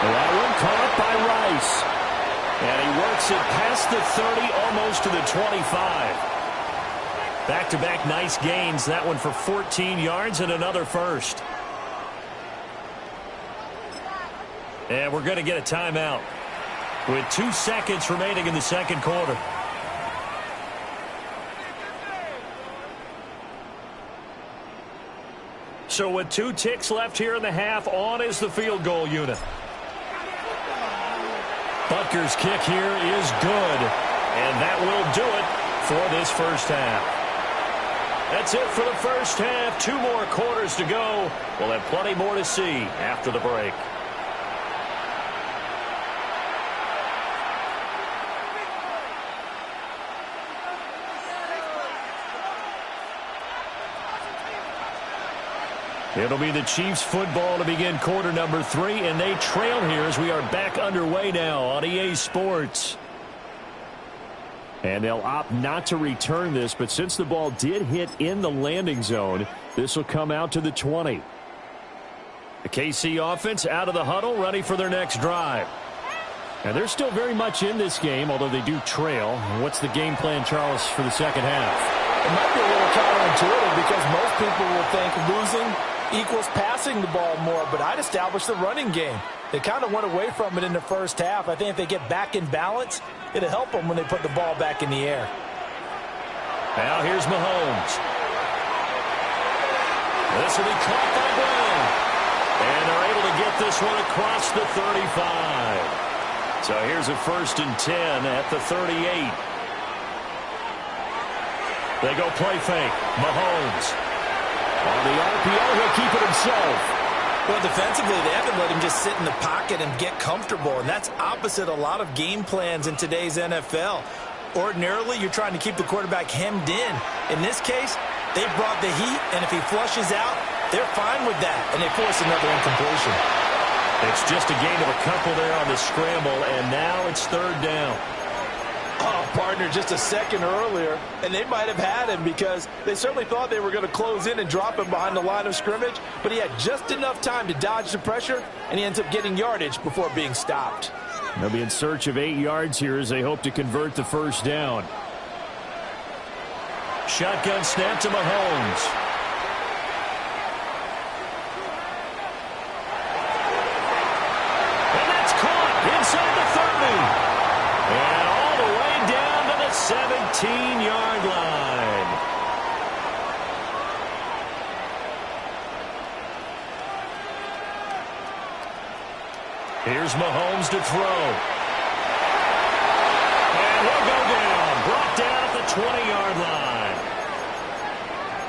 That one caught by Rice. And he works it past the 30, almost to the 25. Back-to-back nice gains. That one for 14 yards and another first. And we're going to get a timeout with 2 seconds remaining in the second quarter. So with 2 ticks left here in the half, on is the field goal unit. Butker's kick here is good, and that will do it for this first half. That's it for the first half. 2 more quarters to go. We'll have plenty more to see after the break. It'll be the Chiefs football to begin quarter number 3, and they trail here as we are back underway now on EA Sports. And they'll opt not to return this, but since the ball did hit in the landing zone, this will come out to the 20. The KC offense out of the huddle, ready for their next drive. And they're still very much in this game, although they do trail. What's the game plan, Charles, for the second half? It might be a little counterintuitive because most people will think losing equals passing the ball more, but I'd establish the running game. They kind of went away from it in the first half. I think if they get back in balance, it'll help them when they put the ball back in the air. Now here's Mahomes. This will be caught by Brown. And they're able to get this one across the 35. So here's a 1st and 10 at the 38. They go play fake. Mahomes. On the RPO, he'll keep it himself. Well, defensively, they haven't let him just sit in the pocket and get comfortable, and that's opposite a lot of game plans in today's NFL. Ordinarily, you're trying to keep the quarterback hemmed in. In this case, they brought the heat, and if he flushes out, they're fine with that, and they force another incompletion. It's just a gain of a couple there on the scramble, and now it's 3rd down. Oh, partner, just a second earlier, and they might have had him because they certainly thought they were going to close in and drop him behind the line of scrimmage, but he had just enough time to dodge the pressure, and he ends up getting yardage before being stopped. They'll be in search of 8 yards here as they hope to convert the 1st down. Shotgun snap to Mahomes. And that's caught inside the 30. And all the way down to the 17-yard line. Here's Mahomes to throw. And he'll go down. Brought down at the 20-yard line.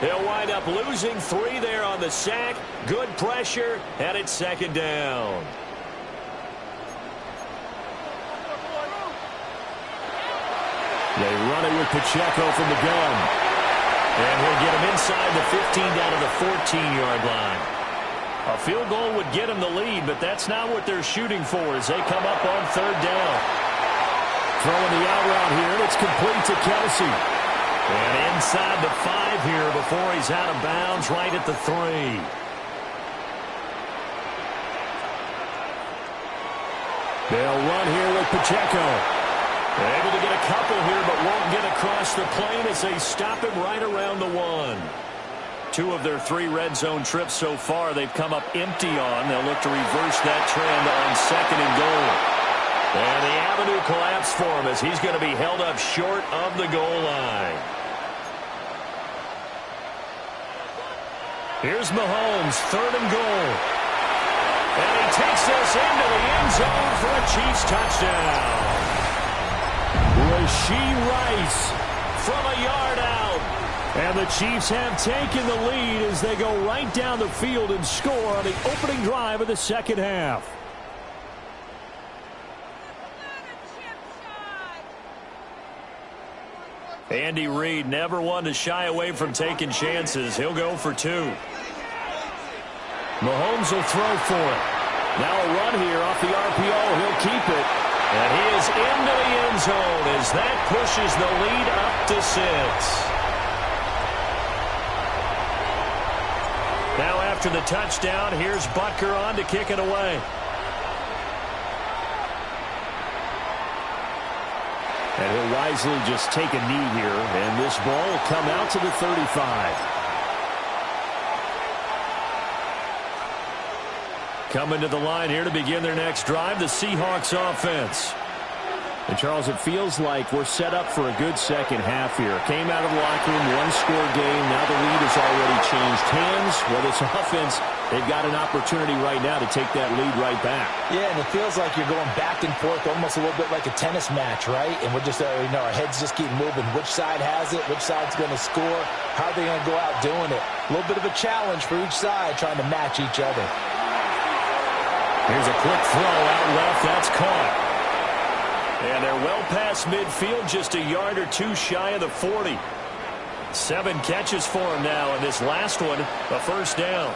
He'll wind up losing 3 there on the sack. Good pressure, and it's 2nd down. They run it with Pacheco from the gun. And he'll get him inside the 15 down to the 14-yard line. A field goal would get him the lead, but that's not what they're shooting for as they come up on 3rd down. Throwing the out route here, and it's complete to Kelsey. And inside the 5 here before he's out of bounds right at the 3. They'll run here with Pacheco. They're able to get a couple here, but won't get across the plane as they stop him right around the 1. 2 of their 3 red zone trips so far they've come up empty on. They'll look to reverse that trend on 2nd and goal. And the avenue collapsed for him as he's going to be held up short of the goal line. Here's Mahomes, 3rd and goal. And he takes this into the end zone for a Chiefs touchdown. Rashee Rice from a yard out. And the Chiefs have taken the lead as they go right down the field and score on the opening drive of the second half. Andy Reid never one to shy away from taking chances. He'll go for two. Mahomes will throw for it. Now a run here off the RPO. He'll keep it. And he is into the end zone as that pushes the lead up to 6. Now after the touchdown, here's Butker on to kick it away. And he'll wisely just take a knee here, and this ball will come out to the 35. Coming to the line here to begin their next drive, the Seahawks offense. And, Charles, it feels like we're set up for a good second half here. Came out of the locker room, one-score game. Now the lead has already changed hands. Whether it's offense, they've got an opportunity right now to take that lead right back. Yeah, and it feels like you're going back and forth almost a little bit like a tennis match, right? And we're just, our heads just keep moving. Which side has it? Which side's going to score? How are they going to go out doing it? A little bit of a challenge for each side trying to match each other. Here's a quick throw out left. That's caught. And they're well past midfield, just a yard or two shy of the 40. 7 catches for him now, and this last one, a first down.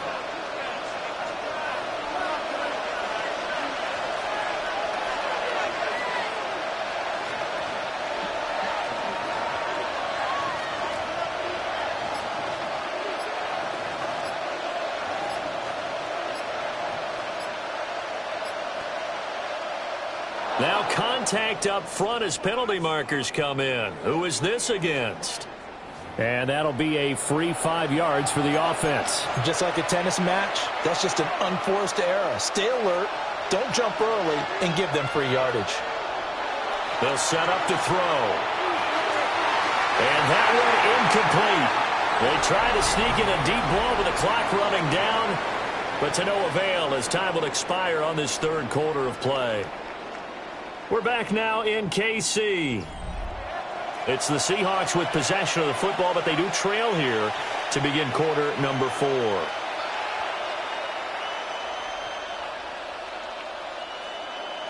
Now contact up front as penalty markers come in. Who is this against? And that'll be a free 5 yards for the offense. Just like a tennis match, that's just an unforced error. Stay alert, don't jump early, and give them free yardage. They'll set up to throw. And that one incomplete. They try to sneak in a deep ball with the clock running down, but to no avail as time will expire on this third quarter of play. We're back now in KC. It's the Seahawks with possession of the football, but they do trail here to begin quarter number 4.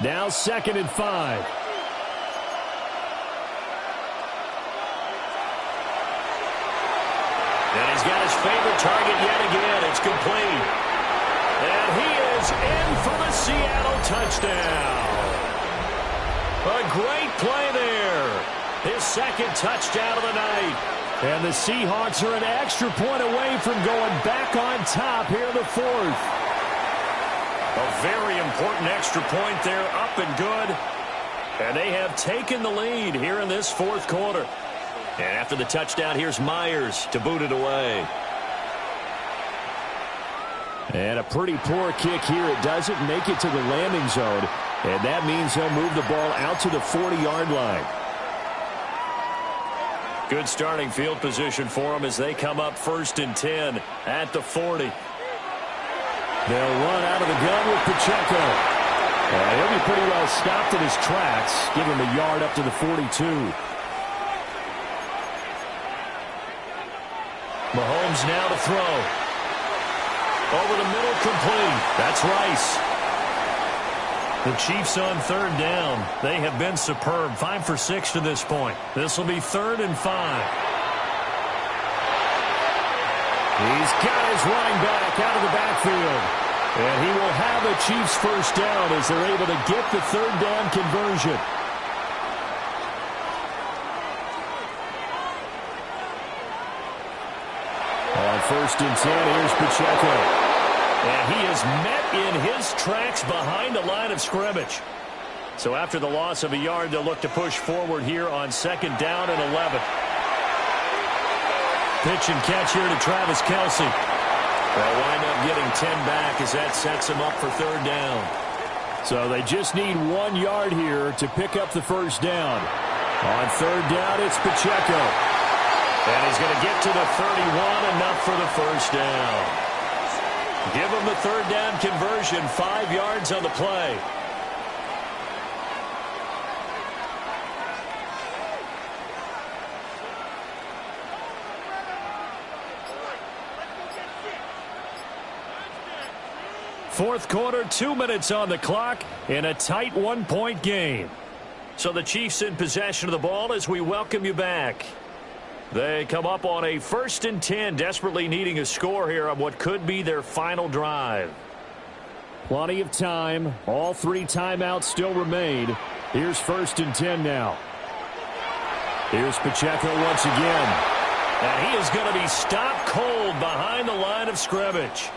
Now 2nd and 5. And he's got his favorite target yet again. It's complete. And he is in for the Seattle touchdown. A great play there. His 2nd touchdown of the night. And the Seahawks are an extra point away from going back on top here in the 4th. A very important extra point there, up and good. And they have taken the lead here in this 4th quarter. And after the touchdown, here's Myers to boot it away. And a pretty poor kick here. It doesn't make it to the landing zone. And that means he'll move the ball out to the 40-yard line. Good starting field position for them as they come up 1st and 10 at the 40. They'll run out of the gun with Pacheco. He'll be pretty well stopped in his tracks. Give him a yard up to the 42. Mahomes now to throw. Over the middle, complete. That's Rice. The Chiefs on 3rd down. They have been superb. 5 for 6 to this point. This will be 3rd and 5. He's got his running back out of the backfield. And he will have a Chiefs first down as they're able to get the 3rd down conversion. On 1st and 10, here's Pacheco. And he is met in his tracks behind the line of scrimmage. So after the loss of a yard, they'll look to push forward here on 2nd down and 11. Pitch and catch here to Travis Kelce. They'll wind up getting 10 back as that sets him up for 3rd down. So they just need 1 yard here to pick up the first down. On 3rd down, it's Pacheco. And he's going to get to the 31, enough for the first down. Give him the 3rd down conversion, 5 yards on the play. Fourth quarter, 2 minutes on the clock in a tight one-point game. So the Chiefs in possession of the ball as we welcome you back. They come up on a 1st and 10, desperately needing a score here on what could be their final drive. Plenty of time. All 3 timeouts still remain. Here's 1st and 10 now. Here's Pacheco once again. And he is going to be stopped cold behind the line of scrimmage.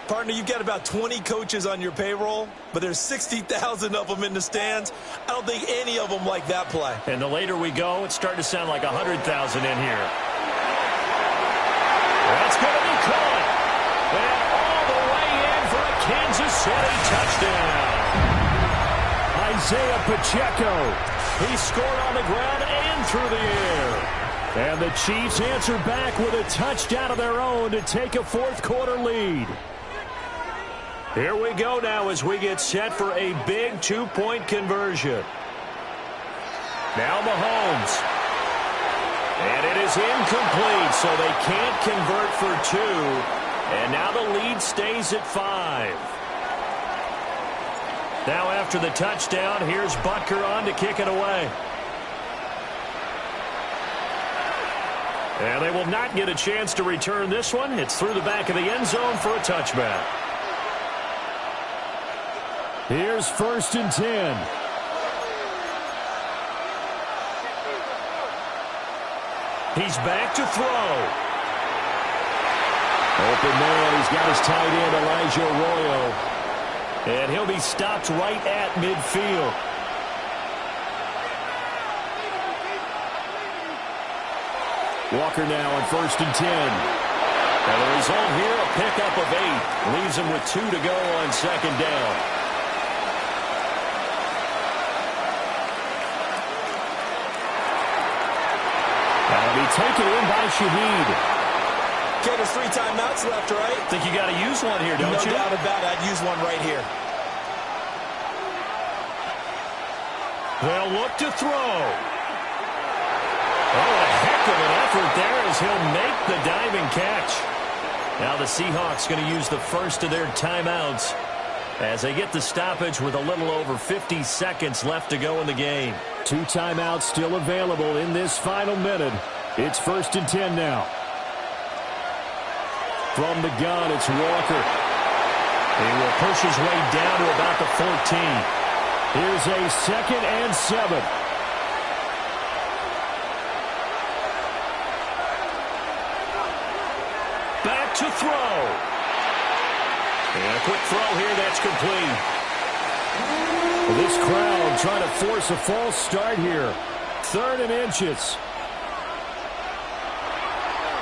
Partner, you've got about 20 coaches on your payroll, but there's 60,000 of them in the stands. I don't think any of them like that play. And the later we go, it's starting to sound like 100,000 in here. That's going to be caught. And all the way in for a Kansas City touchdown. Isaiah Pacheco. He scored on the ground and through the air. And the Chiefs answer back with a touchdown of their own to take a fourth quarter lead. Here we go now as we get set for a big 2-point conversion. Now Mahomes. And it is incomplete, so they can't convert for 2. And now the lead stays at 5. Now after the touchdown, here's Butker on to kick it away. And they will not get a chance to return this one. It's through the back of the end zone for a touchback. Here's 1st and 10. He's back to throw. Open man. He's got his tight end, Elijah Arroyo. And he'll be stopped right at midfield. Walker now on 1st and 10. And the result here, a pickup of 8. Leaves him with 2 to go on 2nd down. That'll be taken in by Shaheed. Okay, there's 3 timeouts left, right? Think you got to use one here, don't you? No doubt about it. I'd use one right here. They'll look to throw. Oh, a heck of an effort there as he'll make the diving catch. Now the Seahawks going to use the first of their timeouts as they get the stoppage with a little over 50 seconds left to go in the game. 2 timeouts still available in this final minute. It's 1st and 10 now. From the gun, it's Walker. He will push his way down to about the 14. Here's a 2nd and 7. Back to throw. And a quick throw here, that's complete. This crowd trying to force a false start here. 3rd and inches.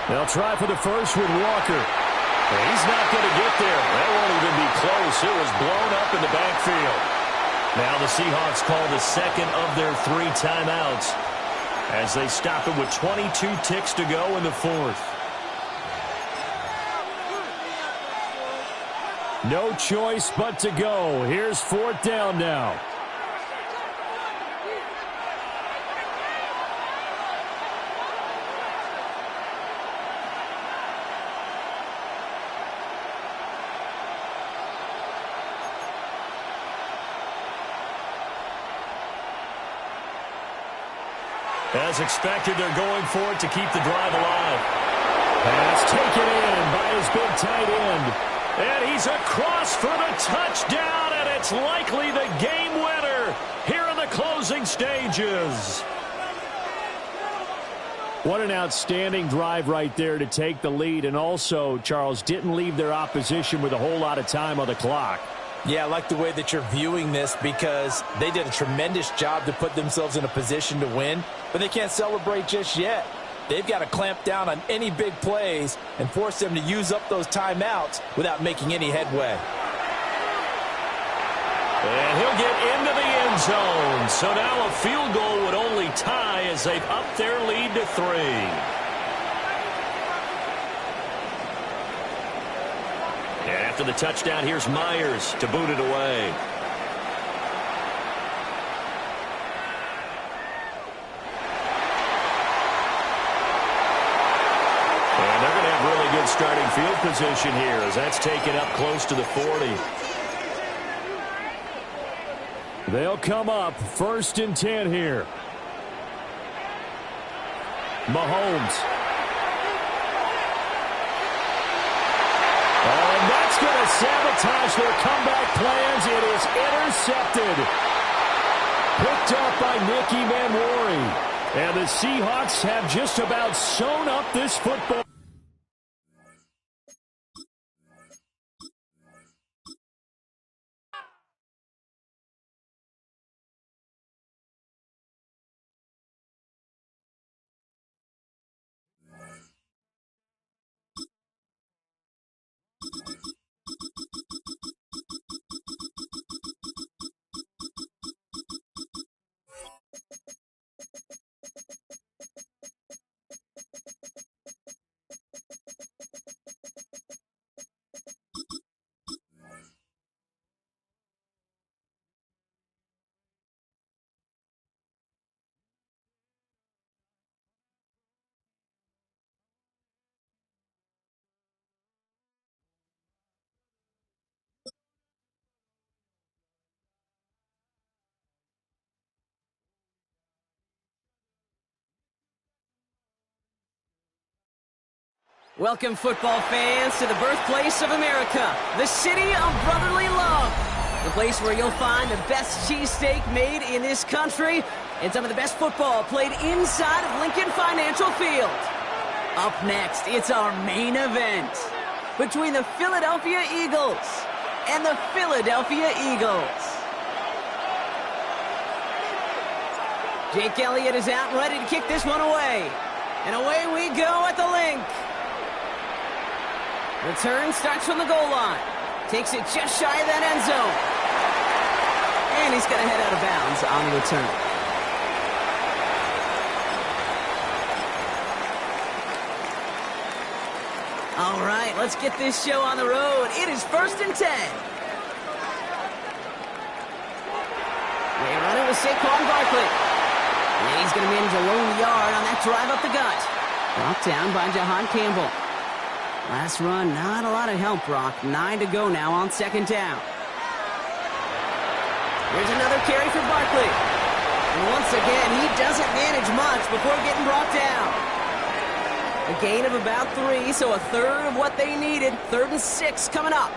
They'll try for the first with Walker. He's not going to get there. That won't even be close. It was blown up in the backfield. Now the Seahawks call the 2nd of their 3 timeouts as they stop it with 22 ticks to go in the 4th. No choice but to go. Here's 4th down now. As expected, they're going for it to keep the drive alive. Pass taken in by his big tight end. And he's across for the touchdown, and it's likely the game winner here in the closing stages. What an outstanding drive right there to take the lead, and also, Charles, didn't leave their opposition with a whole lot of time on the clock. Yeah, I like the way that you're viewing this because they did a tremendous job to put themselves in a position to win, but they can't celebrate just yet. They've got to clamp down on any big plays and force them to use up those timeouts without making any headway. And he'll get into the end zone. So now a field goal would only tie as they've upped their lead to 3. And after the touchdown, here's Myers to boot it away. starting field position here as that's taken up close to the 40. They'll come up 1st and 10 here. Mahomes. And that's going to sabotage their comeback plans. It is intercepted. Picked up by Nicky Manwari. And the Seahawks have just about sewn up this football. Welcome, football fans, to the birthplace of America, the city of brotherly love. The place where you'll find the best cheesesteak made in this country and some of the best football played inside of Lincoln Financial Field. Up next, it's our main event between the Philadelphia Eagles and the Philadelphia Eagles. Jake Elliott is out ready to kick this one away. And away we go at the link. Return starts from the goal line. Takes it just shy of that end zone. And he's going to head out of bounds on the return. All right, let's get this show on the road. It is 1st and 10. They run it with Saquon Barkley. And he's going to manage a lone yard on that drive up the gut. Brought down by Jahan Campbell. Last run, not a lot of help, Brock. 9 to go now on 2nd down. Here's another carry for Barkley. And once again, he doesn't manage much before getting brought down. A gain of about 3, so a third of what they needed. 3rd and 6 coming up.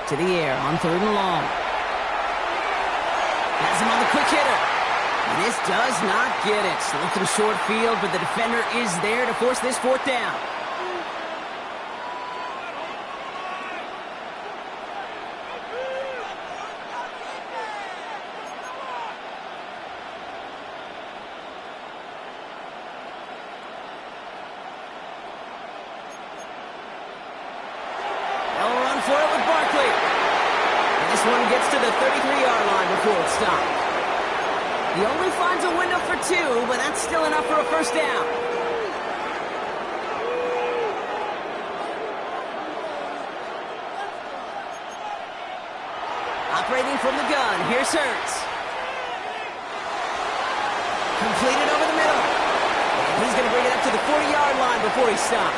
To the air on 3rd and long. Has him on the quick hitter. This does not get it. Looking short field, but the defender is there to force this 4th down. They'll run for it with Barkley. And this one gets to the 33-yard line before it's stopped. He only finds a window for 2, but that's still enough for a 1st down. Operating from the gun, here's Hurts. Completed over the middle. And he's going to bring it up to the 40-yard line before he stopped.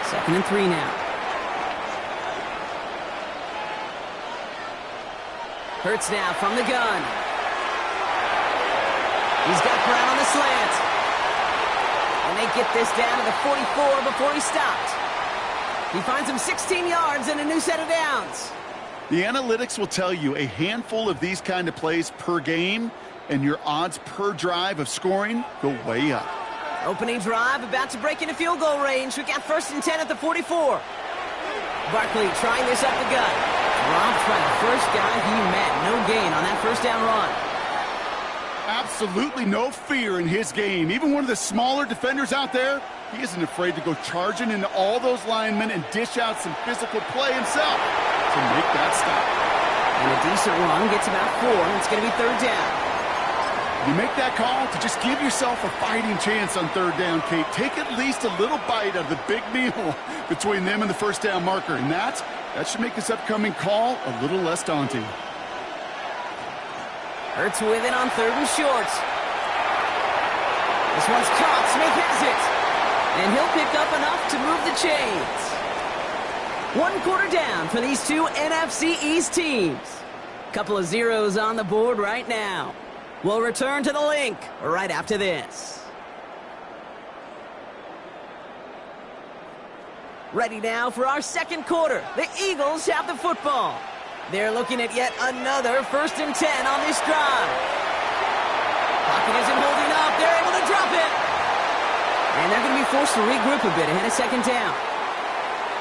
2nd and 3 now. Hurts now from the gun. He's got Brown on the slant. And they get this down to the 44 before he stopped. He finds him 16 yards and a new set of downs. The analytics will tell you a handful of these kind of plays per game, and your odds per drive of scoring go way up. Opening drive, about to break into field goal range. We got 1st and 10 at the 44. Barkley trying this up the gut. Dropped by the first guy he met. No gain on that 1st down run. Absolutely no fear in his game. Even one of the smaller defenders out there, he isn't afraid to go charging into all those linemen and dish out some physical play himself to make that stop. And a decent run gets about 4, and it's going to be 3rd down. You make that call to just give yourself a fighting chance on 3rd down, Kate. Take at least a little bite of the big meal between them and the 1st down marker. And that should make this upcoming call a little less daunting. Hurts with it on 3rd and short. This one's caught. Smith has it. And he'll pick up enough to move the chains. 1 quarter down for these two NFC East teams. Couple of zeros on the board right now. We'll return to the link right after this. Ready now for our second quarter. The Eagles have the football. They're looking at yet another 1st and 10 on this drive. Pocket isn't holding up. They're able to drop it. And they're going to be forced to regroup a bit ahead of 2nd down.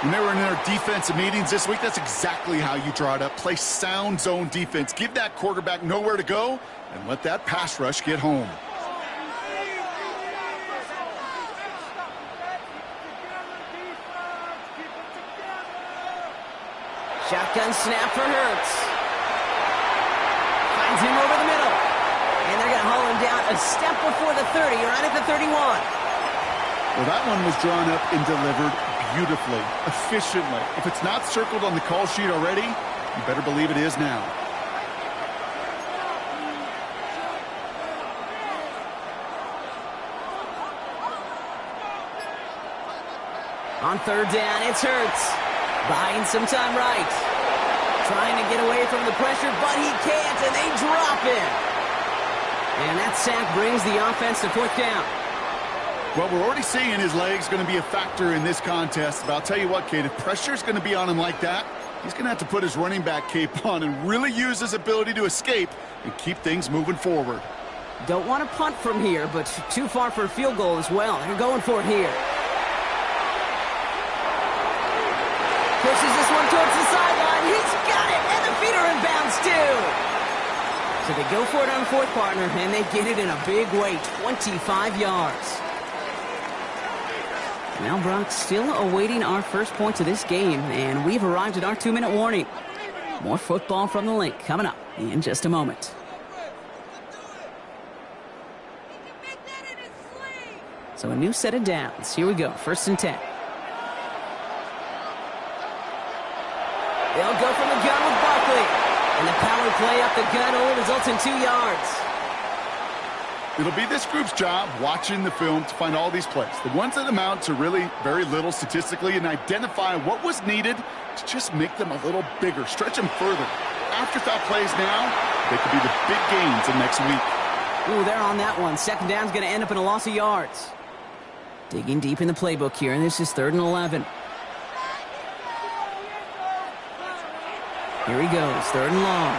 When they were in their defensive meetings this week, that's exactly how you draw it up. Play sound zone defense. Give that quarterback nowhere to go and let that pass rush get home. Shotgun snap for Hurts. Finds him over the middle. And they're going to haul him down a step before the 30, right at the 31. Well, that one was drawn up and delivered beautifully, efficiently. If it's not circled on the call sheet already, you better believe it is now. On 3rd down, it's Hurts. Buying some time right. Trying to get away from the pressure, but he can't, and they drop him. And that sack brings the offense to 4th down. Well, we're already seeing his legs going to be a factor in this contest. But I'll tell you what, Kate, if pressure's going to be on him like that, he's going to have to put his running back cape on and really use his ability to escape and keep things moving forward. Don't want to punt from here, but too far for a field goal as well. They're going for it here. Pushes this one towards the sideline. He's got it, and the feet are in bounds too. So they go for it on 4th, partner, and they get it in a big way, 25 yards. Now, Brock, still awaiting our first points of this game, and we've arrived at our 2-minute warning. More football from the link coming up in just a moment. So a new set of downs. Here we go, 1st and 10. They'll go from the gun with Barkley. And the power play up the gut only results in 2 yards. It'll be this group's job watching the film to find all these plays. The ones that amount to really very little statistically and identify what was needed to just make them a little bigger, stretch them further. Afterthought plays now, they could be the big gains in next week. Ooh, they're on that one. 2nd down's going to end up in a loss of yards. Digging deep in the playbook here, and this is 3rd and 11. Here he goes, 3rd and long.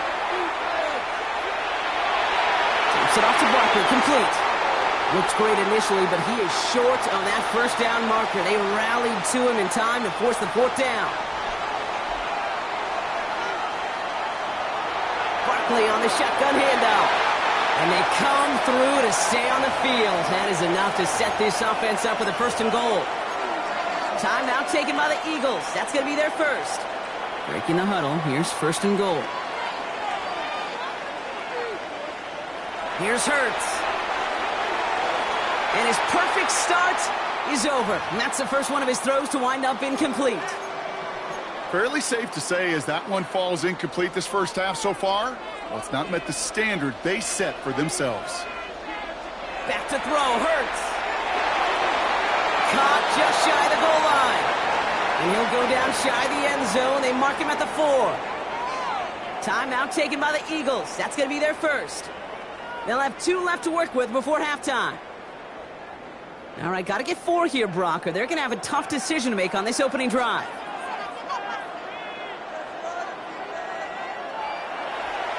Takes it off to Barkley, complete. Looks great initially, but he is short on that 1st down marker. They rallied to him in time to force the 4th down. Barkley on the shotgun handoff. And they come through to stay on the field. That is enough to set this offense up with a 1st and goal. Timeout taken by the Eagles. That's going to be their first. Breaking the huddle. Here's 1st and goal. Here's Hurts. And his perfect start is over. And that's the first one of his throws to wind up incomplete. Fairly safe to say as that one falls incomplete this first half so far, well, it's not met the standard they set for themselves. Back to throw. Hurts. Caught just shy of the goal line. And he'll go down shy of the end zone. They mark him at the 4. Timeout taken by the Eagles. That's going to be their first. They'll have 2 left to work with before halftime. All right, got to get 4 here, Brock, or they're going to have a tough decision to make on this opening drive.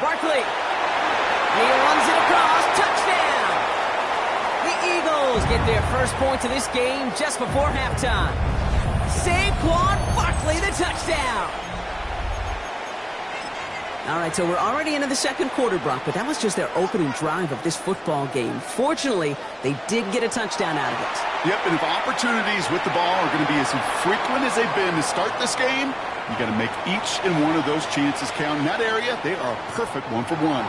Barkley. And he runs it across. Touchdown! The Eagles get their first points of this game just before halftime. Saquon Barkley, the touchdown. All right, so we're already into the 2nd quarter, Brock, but that was just their opening drive of this football game. Fortunately, they did get a touchdown out of it. Yep, and if opportunities with the ball are going to be as infrequent as they've been to start this game, you got to make each and one of those chances count. In that area, they are a perfect 1-for-1.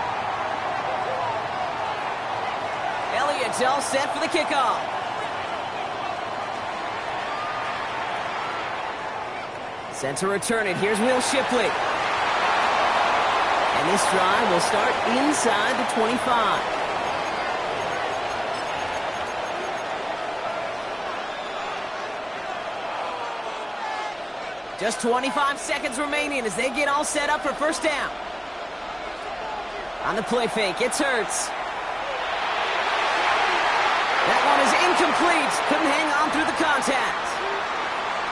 Elliott's all set for the kickoff. Set to return it. Here's Will Shipley. And this drive will start inside the 25. Just 25 seconds remaining as they get all set up for first down. On the play fake, it's Hurts. That one is incomplete. Couldn't hang on through the contact.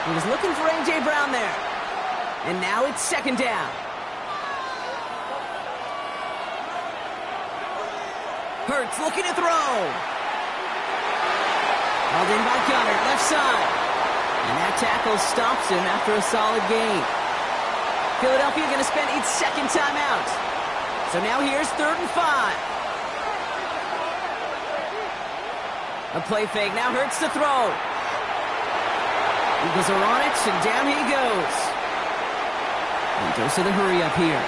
He was looking for A.J. Brown there. And now it's second down. Hurts looking to throw. Held in by Gunner, left side. And that tackle stops him after a solid gain. Philadelphia going to spend its second timeout. So now here's 3rd and 5. A play fake, now Hurts to throw. Eagles are on it, and down he goes. And goes to the hurry up here.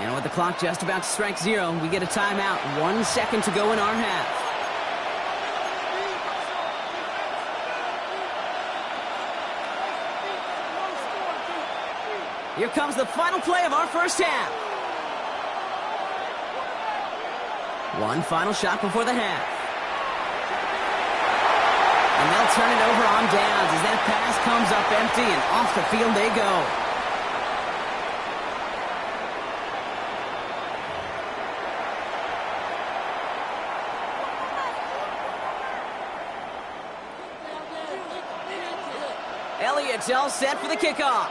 And with the clock just about to strike 0, we get a timeout. 1 second to go in our half. Here comes the final play of our first half. One final shot before the half. And they'll turn it over on downs as that pass comes up empty and off the field they go. Elliott's all set for the kickoff.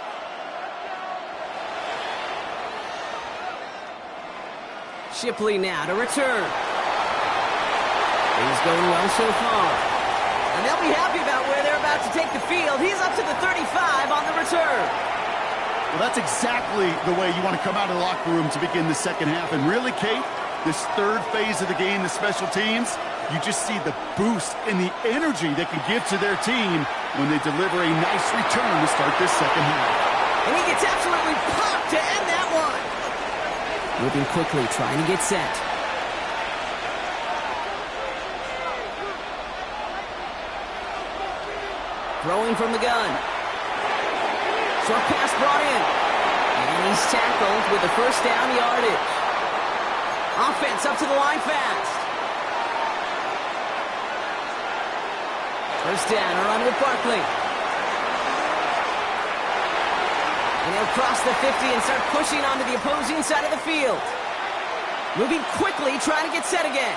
Shipley now to return. He's going well so far. And they'll be happy about where they're about to take the field. He's up to the 35 on the return. Well, that's exactly the way you want to come out of the locker room to begin the second half. And really, Kate, this third phase of the game, the special teams, you just see the boost and the energy they can give to their team when they deliver a nice return to start this second half. And he gets absolutely popped to end that one. Moving quickly, trying to get set. Throwing from the gun. Short pass brought in. And he's tackled with the first down yardage. Offense up to the line fast. First down, a run with Barkley. And he'll cross the 50 and start pushing onto the opposing side of the field. Moving quickly, trying to get set again.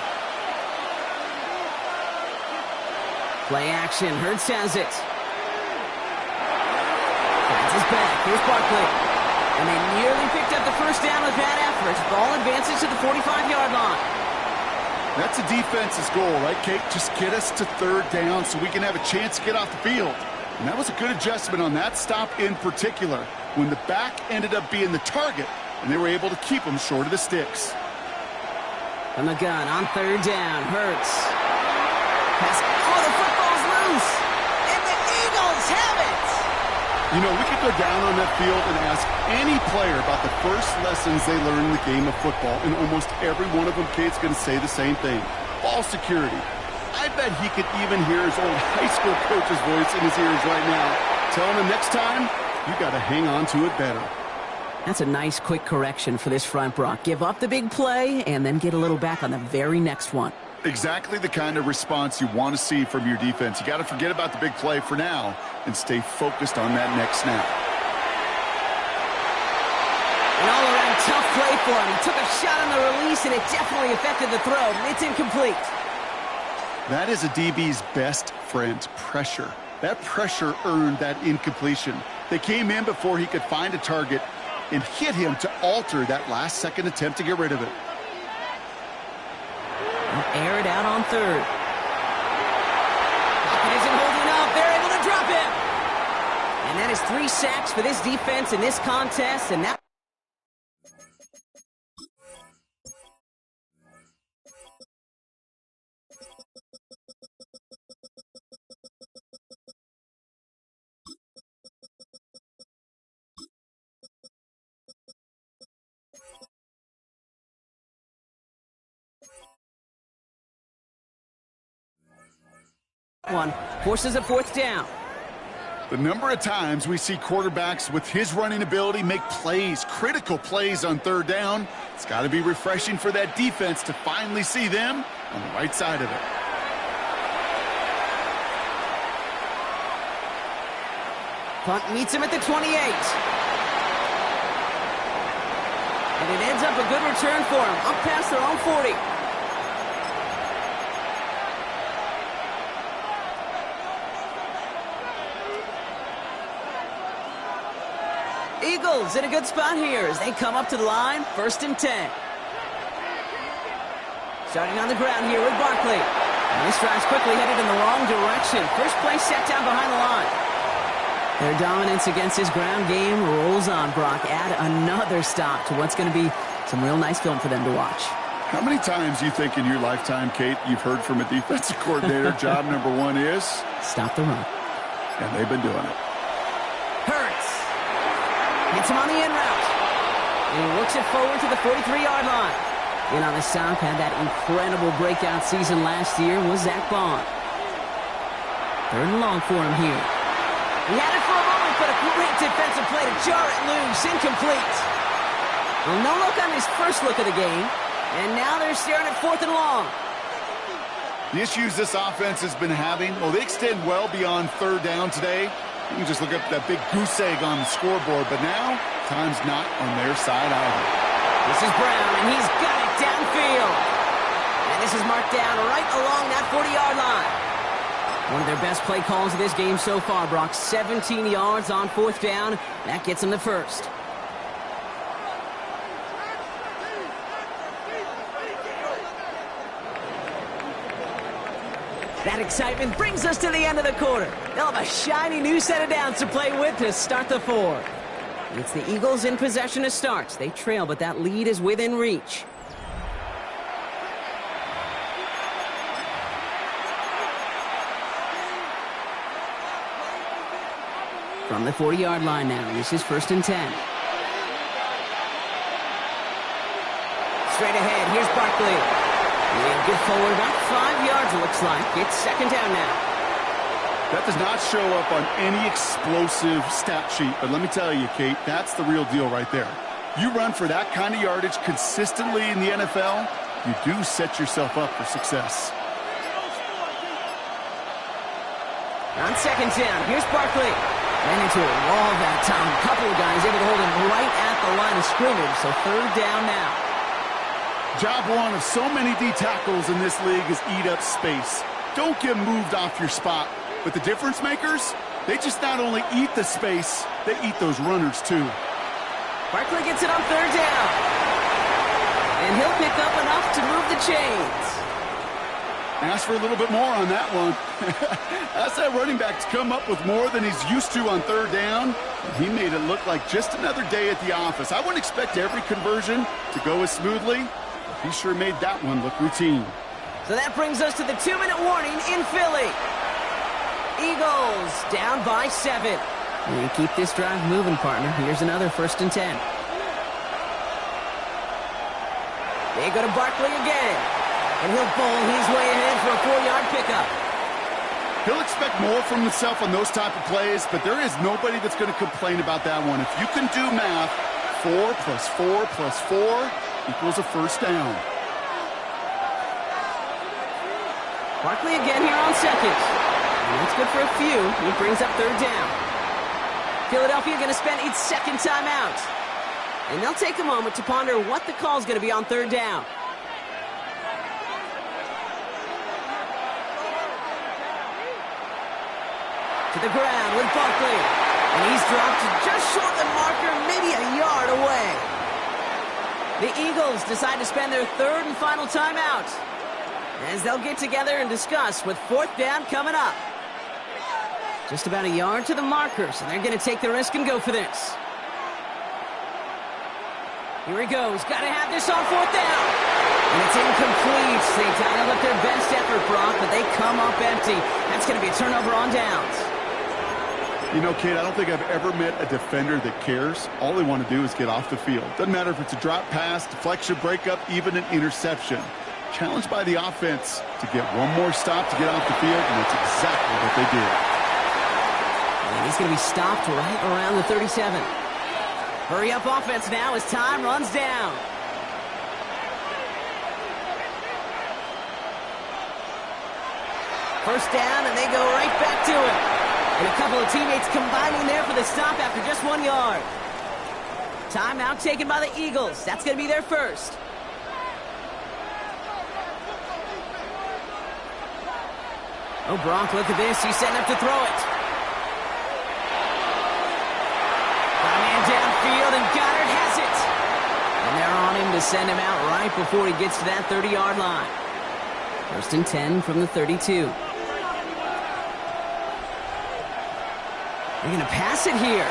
Play action, Hurts has it. Finds his back, here's Barkley. And they nearly picked up the first down with that effort. Ball advances to the 45-yard line. That's a defense's goal, right, Kate? Just get us to third down so we can have a chance to get off the field. And that was a good adjustment on that stop in particular, when the back ended up being the target, and they were able to keep him short of the sticks. From the gun on third down, Hurts. Pass. Oh, the football's loose! And the Eagles have it! You know, we could go down on that field and ask any player about the first lessons they learned in the game of football, and almost every one of them, Kate's going to say the same thing. Ball security. I bet he could even hear his old high school coach's voice in his ears right now, telling him next time, you got to hang on to it better. That's a nice quick correction for this front, Brock. Give up the big play and then get a little back on the very next one. Exactly the kind of response you want to see from your defense. You got to forget about the big play for now and stay focused on that next snap. An all-around tough play for him. He took a shot on the release, and it definitely affected the throw. It's incomplete. That is a DB's best friend, pressure. That pressure earned that incompletion. They came in before he could find a target and hit him to alter that last-second attempt to get rid of it. Air it out on third. Pocket isn't holding up. They're able to drop him. And that is 3 sacks for this defense in this contest, and that... one forces a fourth down. The number of times we see quarterbacks with his running ability make plays, critical plays on third down, it's got to be refreshing for that defense to finally see them on the right side of it. Punt meets him at the 28. And it ends up a good return for him, up past their own 40. Eagles in a good spot here as they come up to the line, 1st and 10. Starting on the ground here with Barkley. And this drive's quickly headed in the wrong direction. First play set down behind the line. Their dominance against his ground game rolls on, Brock. Add another stop to what's going to be some real nice film for them to watch. How many times do you think in your lifetime, Kate, you've heard from a defensive coordinator, job number one is? Stop the run. And they've been doing it. Hurts. Hits him on the in route. And he works it forward to the 43-yard line. In on the stop, had that incredible breakout season last year was Zach Bond. 3rd and long for him here. He had it for a moment, but a great defensive play to jar it loose. Incomplete. Well, no look on his first look of the game. And now they're staring at 4th and long. The issues this offense has been having, well, they extend well beyond 3rd down today. You can just look up that big goose egg on the scoreboard, but now time's not on their side either. This is Brown, and he's got it downfield. And this is marked down right along that 40-yard line. One of their best play calls of this game so far, Brock. 17 yards on 4th down. That gets them the first. That excitement brings us to the end of the quarter. They'll have a shiny new set of downs to play with to start the 4th. It's the Eagles in possession to start. They trail, but that lead is within reach. From the 40-yard line now, this is 1st and 10. Straight ahead, here's Barkley. And good forward, about 5 yards it looks like. It's 2nd down now. That does not show up on any explosive stat sheet, but let me tell you, Kate, that's the real deal right there. You run for that kind of yardage consistently in the NFL, you do set yourself up for success. On 2nd down, here's Barkley. Ran into a wall that time. A couple of guys able to hold him right at the line of scrimmage, so 3rd down now. Job one of so many D tackles in this league is eat up space. Don't get moved off your spot. But the difference makers, they just not only eat the space, they eat those runners too. Barkley gets it on 3rd down. And he'll pick up enough to move the chains. Ask for a little bit more on that one. Ask that running back to come up with more than he's used to on 3rd down. And he made it look like just another day at the office. I wouldn't expect every conversion to go as smoothly. He sure made that one look routine. So that brings us to the 2-minute warning in Philly. Eagles down by 7. And keep this drive moving, partner. Here's another 1st and 10. They go to Barkley again. And he'll bowl his way ahead for a 4-yard pickup. He'll expect more from himself on those type of plays, but there is nobody that's going to complain about that one. If you can do math, 4 plus 4 plus 4 equals a 1st down. Barkley again here on 2nd. And that's good for a few. He brings up 3rd down. Philadelphia going to spend its 2nd timeout. And they'll take a moment to ponder what the call is going to be on 3rd down. To the ground with Barkley. And he's dropped just short of the marker, maybe a yard away. The Eagles decide to spend their 3rd and final timeout as they'll get together and discuss with 4th down coming up. Just about a yard to the marker, so they're going to take the risk and go for this. Here he goes. Got to have this on 4th down. And it's incomplete. They dialed up their best effort, Brock, but they come up empty. That's going to be a turnover on downs. You know, Kate, I don't think I've ever met a defender that cares. All they want to do is get off the field. Doesn't matter if it's a drop pass, deflection, breakup, even an interception. Challenged by the offense to get one more stop to get off the field, and that's exactly what they did. And He's going to be stopped right around the 37. Hurry up offense now as time runs down. First down, and they go right back to it. And a couple of teammates combining there for the stop after just 1 yard. Timeout taken by the Eagles. That's going to be their first. Oh, Gronk, look at this. He's setting up to throw it. Got a man downfield, and Goddard has it. And they're on him to send him out right before he gets to that 30-yard line. First and 10 from the 32. They're going to pass it here.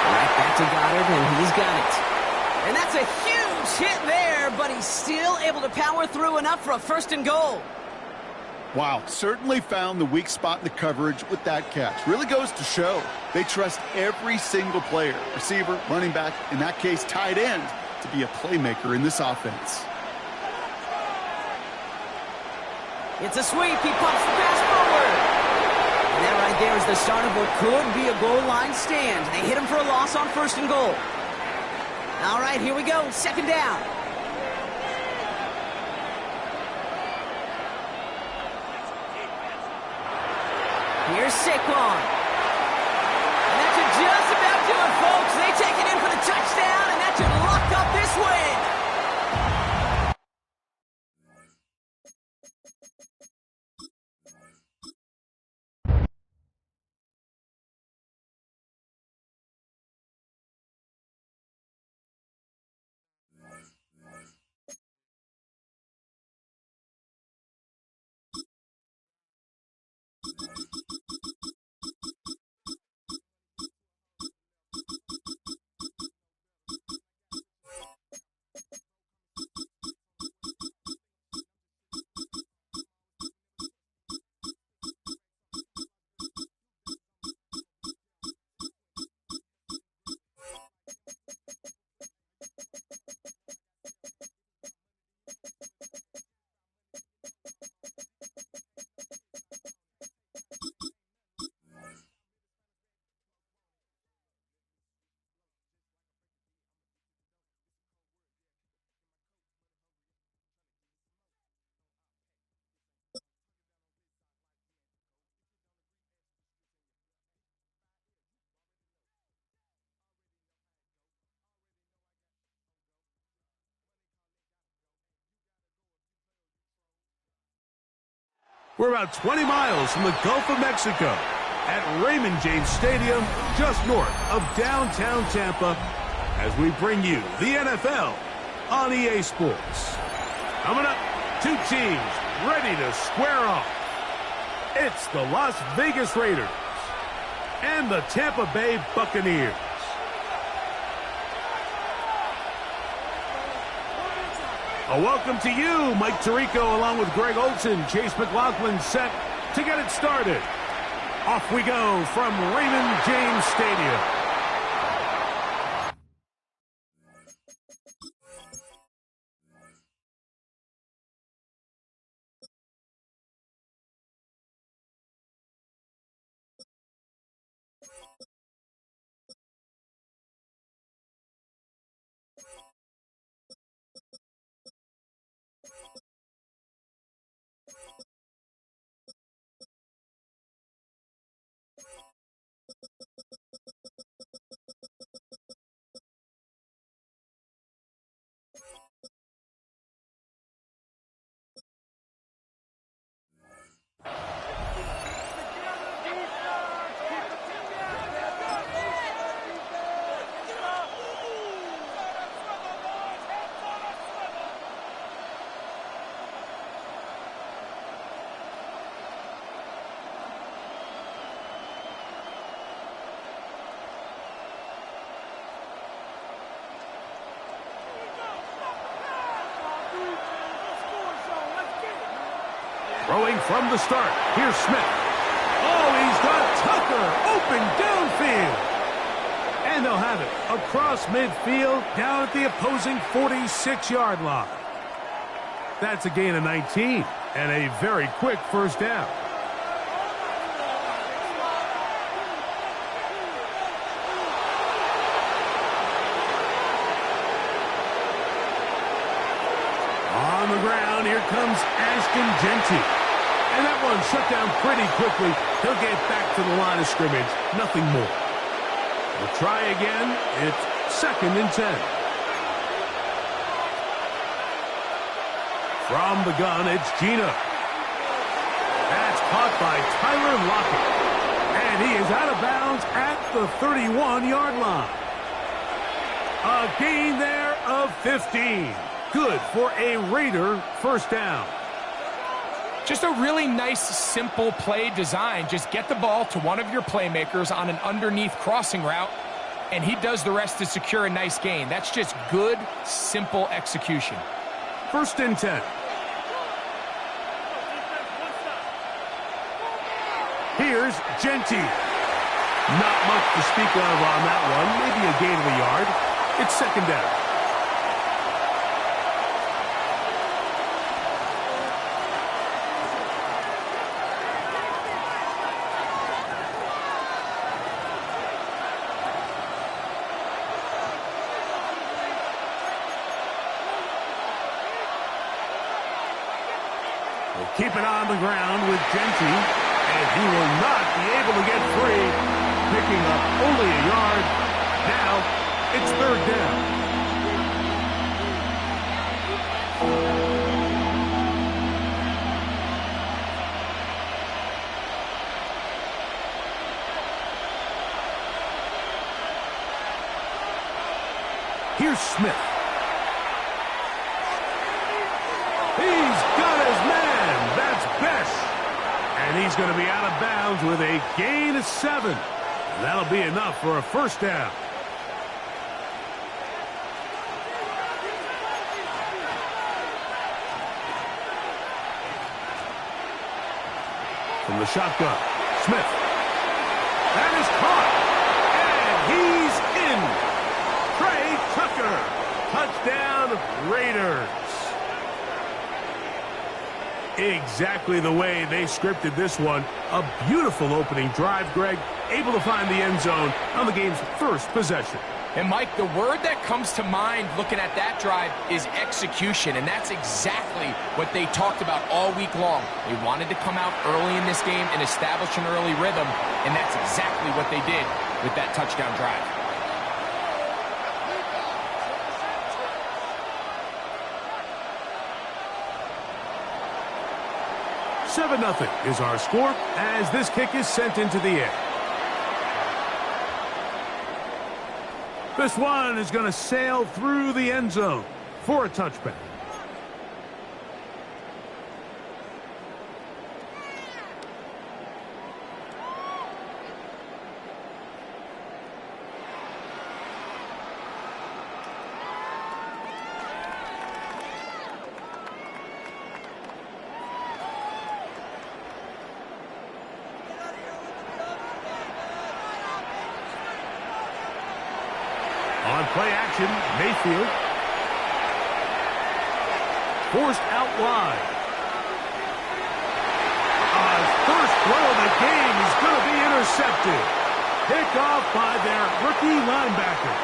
Right back to Goddard, and he's got it. And that's a huge hit there, but he's still able to power through enough for a first and goal. Wow, certainly found the weak spot in the coverage with that catch. Really goes to show they trust every single player, receiver, running back, in that case, tight end, to be a playmaker in this offense. It's a sweep. He pumps the pass forward. And that right there is the start of what could be a goal line stand. They hit him for a loss on first and goal. All right, here we go. Second down. Here's Saquon. And that should just about do it, folks. They take it in for the touchdown, and that should lock up this win. We're about 20 miles from the Gulf of Mexico at Raymond James Stadium, just north of downtown Tampa, as we bring you the NFL on EA Sports. Coming up, two teams ready to square off. It's the Las Vegas Raiders and the Tampa Bay Buccaneers. A welcome to you, Mike Tirico, along with Greg Olson, Chase McLaughlin, set to get it started. Off we go from Raymond James Stadium. Throwing from the start, here's Smith. Oh, he's got Tucker open downfield. And they'll have it across midfield down at the opposing 46-yard line. That's a gain of 19 and a very quick first down. ground. Here comes Ashton Genty. And that one shut down pretty quickly. He'll get back to the line of scrimmage. Nothing more. We'll try again. It's 2nd and 10. From the gun, it's Gina. That's caught by Tyler Lockett. And he is out of bounds at the 31-yard line. A gain there of 15. Good for a Raider first down. Just a really nice, simple play design. Just get the ball to one of your playmakers on an underneath crossing route, and he does the rest to secure a nice gain. That's just good, simple execution. 1st and 10. Here's Genty. Not much to speak of on that one. Maybe a gain of a yard. It's 2nd down. We'll keep it on the ground with Genty, and he will not be able to get free, picking up only a yard. Now it's 3rd down. Here's Smith. He's got his man. That's Best. And he's going to be out of bounds with a gain of 7. That'll be enough for a first down. From the shotgun, Smith. That is caught. And he's in. Trey Tucker. Touchdown, Raiders. Exactly the way they scripted this one. A beautiful opening drive, Greg. Able to find the end zone on the game's first possession. And, Mike, the word that comes to mind looking at that drive is execution, and that's exactly what they talked about all week long. They wanted to come out early in this game and establish an early rhythm, and that's exactly what they did with that touchdown drive. 7-0 is our score as this kick is sent into the air. This one is going to sail through the end zone for a touchback. On play action, Mayfield. Forced out wide. First throw of the game is going to be intercepted. Picked off by their rookie linebacker.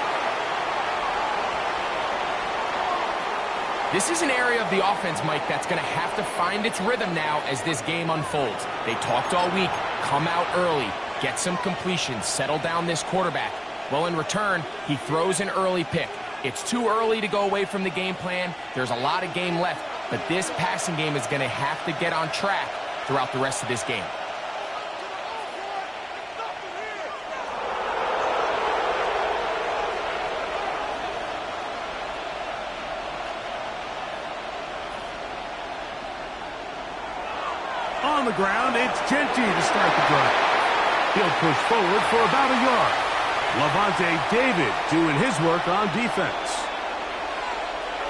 This is an area of the offense, Mike, that's going to have to find its rhythm now as this game unfolds. They talked all week, come out early, get some completions, settle down this quarterback. Well, in return, he throws an early pick. It's too early to go away from the game plan. There's a lot of game left, but this passing game is going to have to get on track throughout the rest of this game. On the ground, it's Genty to start the drive. He'll push forward for about a yard. Lavonte David doing his work on defense.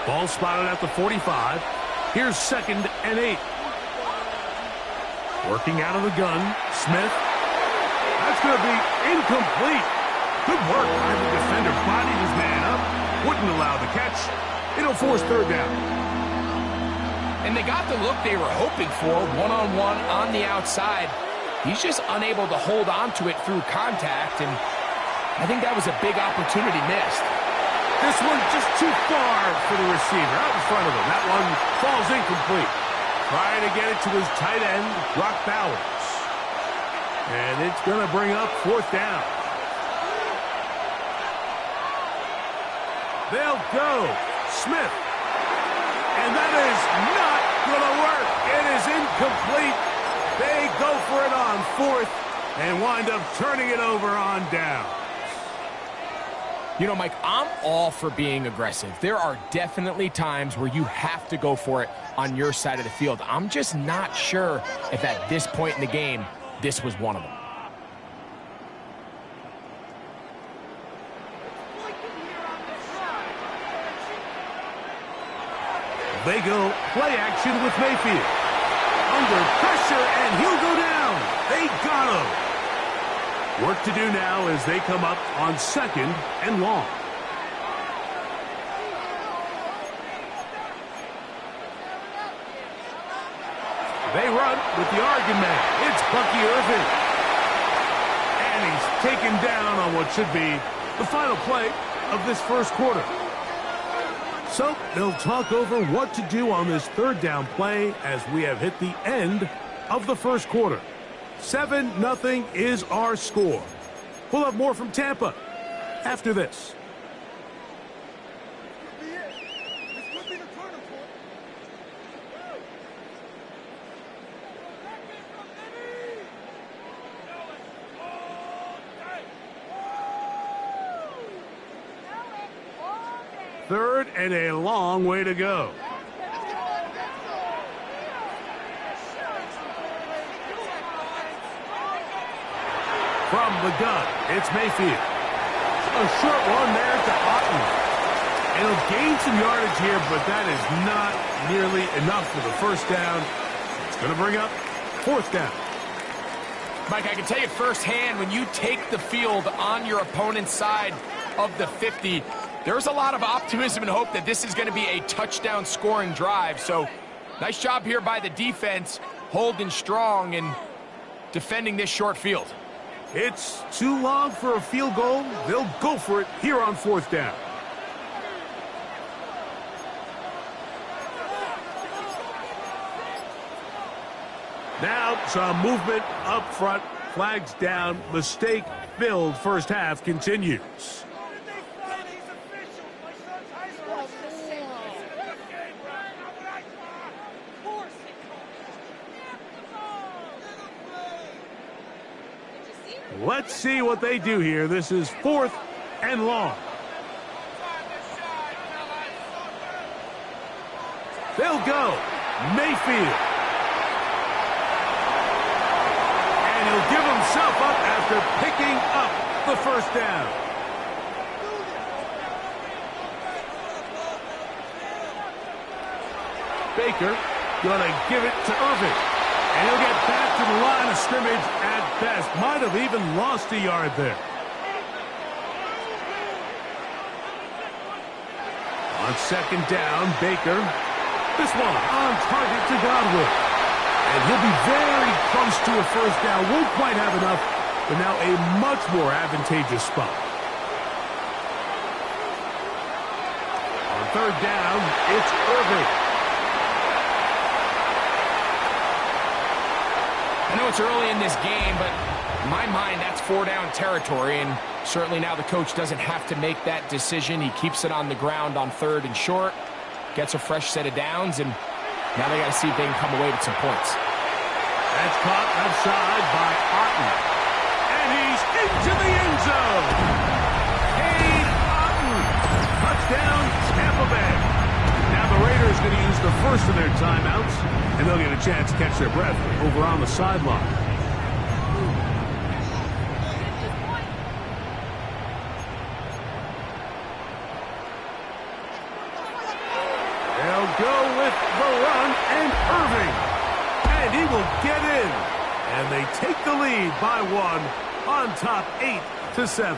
Ball spotted at the 45. Here's 2nd and 8. Working out of the gun, Smith. That's going to be incomplete. Good work by the defender. Bodied his man up. Wouldn't allow the catch. It'll force 3rd down. And they got the look they were hoping for, one-on-one on the outside. He's just unable to hold on to it through contact, and I think that was a big opportunity missed. This one just too far for the receiver, out in front of him. That one falls incomplete. Trying to get it to his tight end, Brock Bowers. And it's going to bring up 4th down. They'll go. Smith. And that is not going to work. It is incomplete. They go for it on 4th and wind up turning it over on down. You know, Mike, I'm all for being aggressive. There are definitely times where you have to go for it on your side of the field. I'm just not sure if at this point in the game, this was one of them. They go play action with Mayfield. Under pressure, and he'll go down. They got him. Work to do now as they come up on 2nd and long. They run with the Oregon man. It's Bucky Irving. And he's taken down on what should be the final play of this first quarter. So they'll talk over what to do on this 3rd down play as we have hit the end of the first quarter. 7-0 is our score. We'll have more from Tampa after this. Third and a long way to go. From the gun, it's Mayfield. A short one there to Otten. And he'll gain some yardage here, but that is not nearly enough for the first down. It's going to bring up 4th down. Mike, I can tell you firsthand, when you take the field on your opponent's side of the 50, there's a lot of optimism and hope that this is going to be a touchdown scoring drive. So nice job here by the defense, holding strong and defending this short field. It's too long for a field goal. They'll go for it here on 4th down. Now some movement up front. Flags down. Mistake-filled first half continues. Let's see what they do here. This is 4th and long. They'll go. Mayfield. And he'll give himself up after picking up the first down. Baker gonna give it to Irving. And he'll get back to the line of scrimmage at best. Might have even lost a yard there. On 2nd down, Baker. This one on target to Godwin. And he'll be very close to a first down. Won't quite have enough, but now a much more advantageous spot. On 3rd down, it's Irving. I know it's early in this game, but in my mind, that's 4-down territory, and certainly now the coach doesn't have to make that decision. He keeps it on the ground on 3rd and short, gets a fresh set of downs, and now they got to see if they can come away with some points. That's caught outside by Otten. And he's into the end zone. Cade Otten. Touchdown, Tampa Bay. Now the Raiders going to use the first of their timeouts, and they'll get a chance to catch their breath over on the sideline. They'll go with the run, and Irving. And he will get in. And they take the lead by 1 on top 8-7.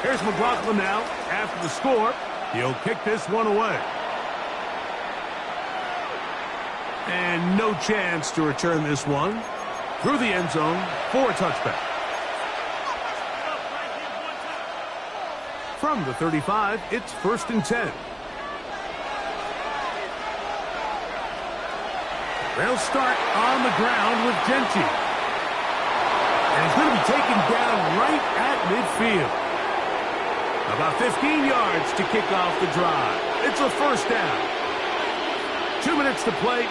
Here's McLaughlin now after the score. He'll kick this one away. And no chance to return this one through the end zone for a touchback. From the 35, it's 1st and 10. They'll start on the ground with Genty. And he's going to be taken down right at midfield. About 15 yards to kick off the drive. It's a 1st down. 2 minutes to play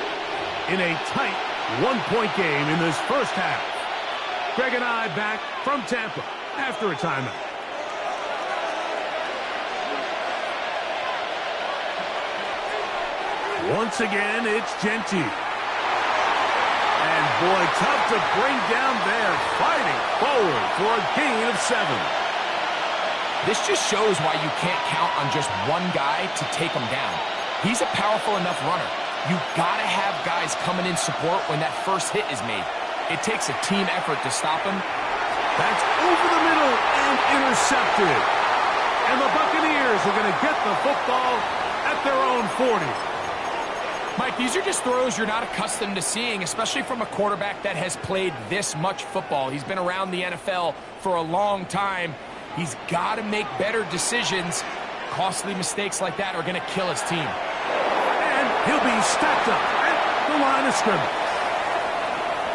in a tight one-point game in this first half. Greg and I back from Tampa after a timeout. Once again, it's Genty. And boy, tough to bring down there, fighting forward for a gain of 7. This just shows why you can't count on just one guy to take him down. He's a powerful enough runner. You've got to have guys coming in support when that first hit is made. It takes a team effort to stop him. That's over the middle and intercepted. And the Buccaneers are going to get the football at their own 40. Mike, these are just throws you're not accustomed to seeing, especially from a quarterback that has played this much football. He's been around the NFL for a long time. He's got to make better decisions. Costly mistakes like that are going to kill his team. And he'll be stacked up at the line of scrimmage.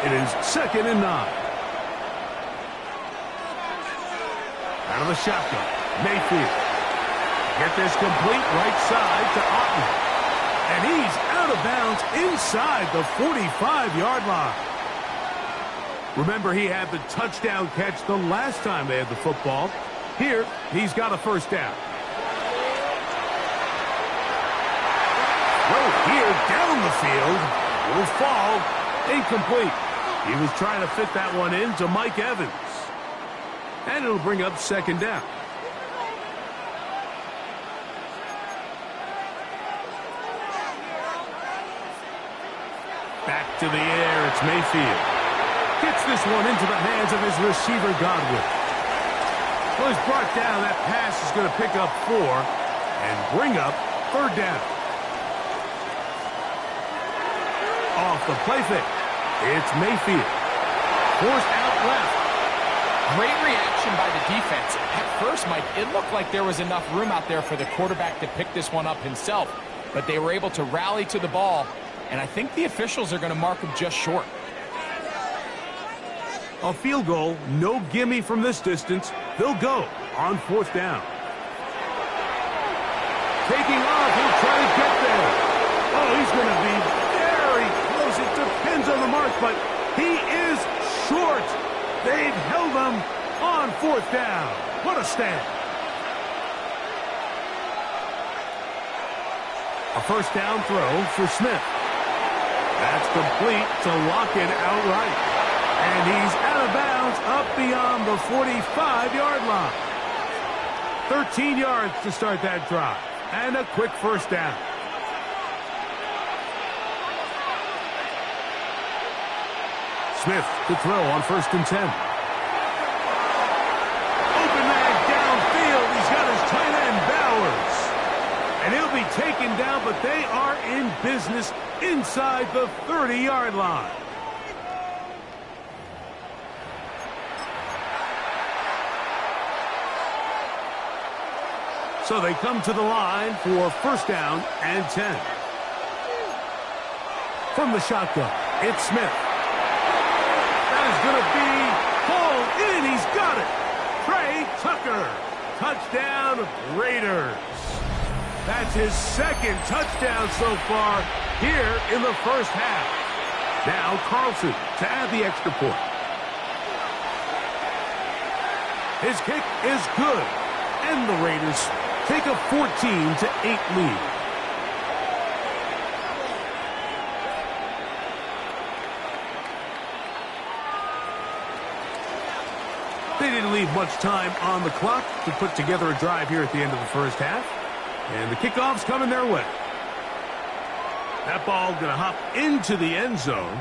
It is 2nd and 9. Out of the shotgun, Mayfield. Get this complete right side to Otten. And he's out of bounds inside the 45-yard line. Remember, he had the touchdown catch the last time they had the football. Here, he's got a 1st down. Throw here down the field. Will fall. Incomplete. He was trying to fit that one in to Mike Evans. And it'll bring up 2nd down. Back to the air, it's Mayfield. Gets this one into the hands of his receiver, Godwin. Well, he's brought down. That pass is going to pick up 4 and bring up 3rd down. Off the play fake. It's Mayfield. Forced out left. Great reaction by the defense. At first, Mike, it looked like there was enough room out there for the quarterback to pick this one up himself. But they were able to rally to the ball. And I think the officials are going to mark him just short. A field goal, no gimme from this distance. They'll go on 4th down. Taking off, he'll try to get there. Oh, he's going to be very close. It depends on the mark, but he is short. They've held him on 4th down. What a stand. A 1st down throw for Smith. That's complete to Lockett outright. And he's out of bounds up beyond the 45-yard line. 13 yards to start that drive. And a quick 1st down. Smith to throw on 1st and 10. Open man downfield. He's got his tight end, Bowers. And he'll be taken down, but they are in business inside the 30-yard line. So they come to the line for 1st down and 10. From the shotgun, it's Smith. That is going to be pulled in. He's got it. Trey Tucker. Touchdown, Raiders. That's his 2nd touchdown so far here in the first half. Now Carlson to add the extra point. His kick is good. And the Raiders take a 14-8 lead. They didn't leave much time on the clock to put together a drive here at the end of the first half. And the kickoff's coming their way. That ball going to hop into the end zone.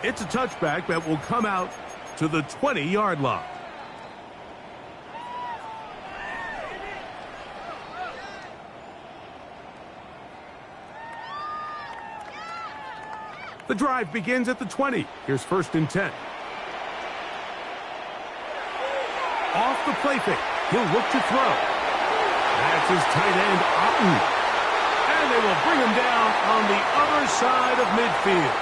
It's a touchback that will come out to the 20-yard line. The drive begins at the 20. Here's 1st and 10. Off the play fake. He'll look to throw. That's his tight end, Otten. And they will bring him down on the other side of midfield.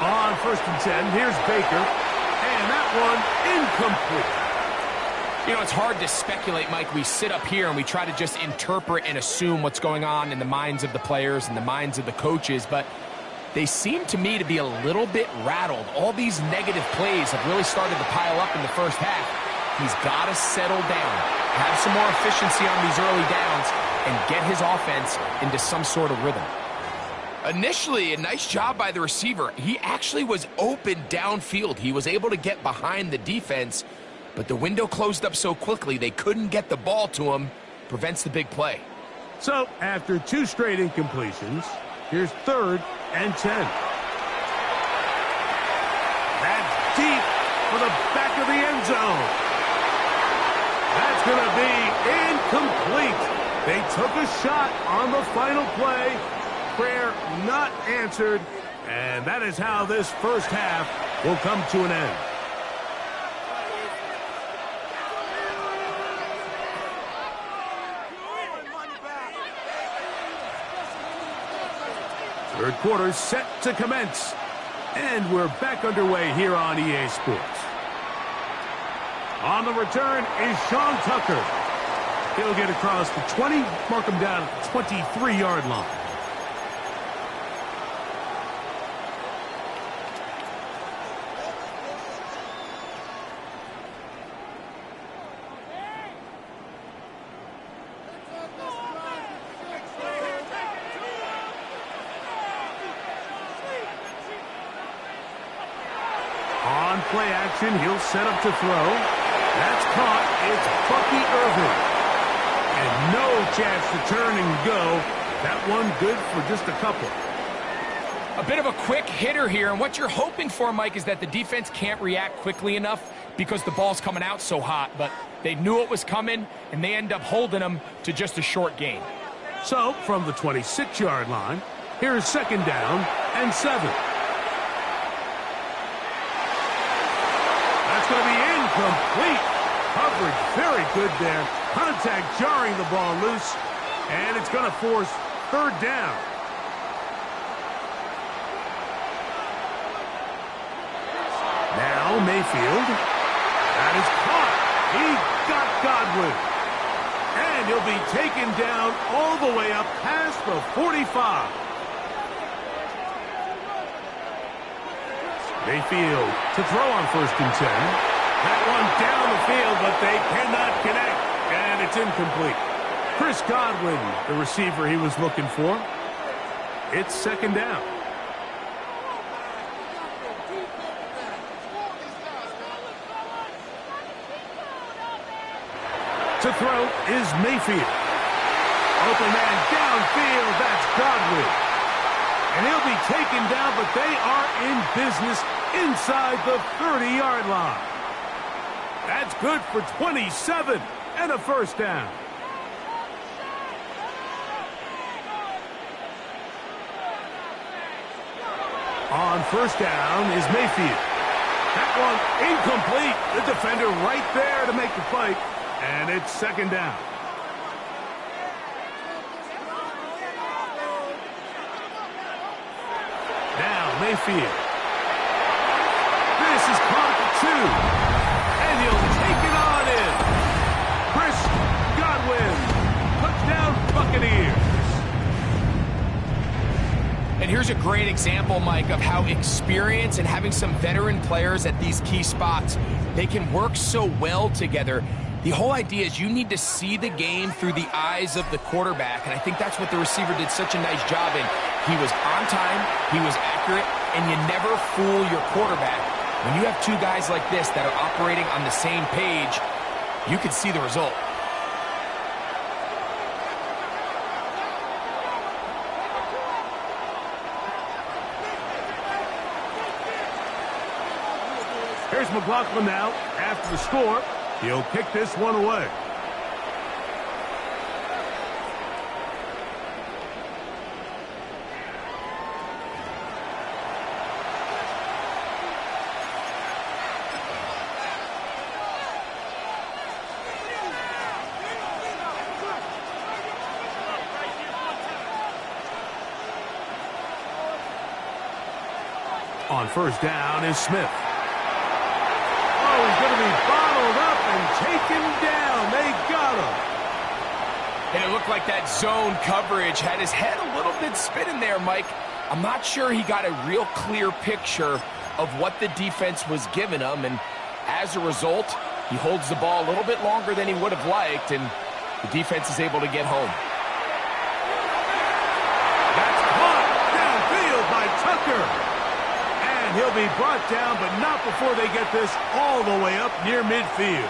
On 1st and 10, here's Baker. And that one incomplete. You know, it's hard to speculate, Mike. We sit up here and we try to just interpret and assume what's going on in the minds of the players and the minds of the coaches, but they seem to me to be a little bit rattled. All these negative plays have really started to pile up in the first half. He's got to settle down, have some more efficiency on these early downs, and get his offense into some sort of rhythm. Initially, a nice job by the receiver. He actually was open downfield. He was able to get behind the defense, but the window closed up so quickly they couldn't get the ball to him. Prevents the big play. So, after 2 straight incompletions, here's 3rd and 10. That's deep for the back of the end zone. That's going to be incomplete. They took a shot on the final play. Prayer not answered. And that is how this first half will come to an end. Third quarter set to commence. And we're back underway here on EA Sports. On the return is Sean Tucker. He'll get across the 20, mark him down at the 23-yard line. On play action, he'll set up to throw. That's caught. It's Bucky Irving. And no chance to turn and go. That one good for just a couple. A bit of a quick hitter here, and what you're hoping for, Mike, is that the defense can't react quickly enough because the ball's coming out so hot, but they knew it was coming, and they end up holding them to just a short gain. So, from the 26-yard line, here's 2nd down and 7. That's going to be incomplete. Coverage very good there. Contact jarring the ball loose, and it's going to force 3rd down. Now Mayfield. That is caught. He got Godwin. And he'll be taken down all the way up past the 45. Mayfield to throw on 1st and 10. That one down the field, but they cannot connect. And it's incomplete. Chris Godwin, the receiver he was looking for. It's 2nd down. To throw is Mayfield. Open man downfield, that's Godwin. And he'll be taken down, but they are in business inside the 30-yard line. That's good for 27 and a 1st down. On 1st down is Mayfield. That one incomplete. The defender right there to make the play. And it's 2nd down. Now Mayfield. This is caught at 2. And he'll take it on in. Chris Godwin. Touchdown Buccaneers. And here's a great example, Mike, of how experience and having some veteran players at these key spots, they can work so well together. The whole idea is you need to see the game through the eyes of the quarterback, and I think that's what the receiver did such a nice job in. He was on time, he was accurate, and you never fool your quarterback. When you have 2 guys like this that are operating on the same page, you can see the result. Here's McLaughlin now after the score. He'll kick this one away. On first down is Smith. Oh, he's going to be bottled up and taken down. They got him. And it looked like that zone coverage had his head a little bit spinning there, Mike. I'm not sure he got a real clear picture of what the defense was giving him, and as a result, he holds the ball a little bit longer than he would have liked, and the defense is able to get home. That's caught downfield by Tucker. And he'll be brought down, but not before they get this all the way up near midfield.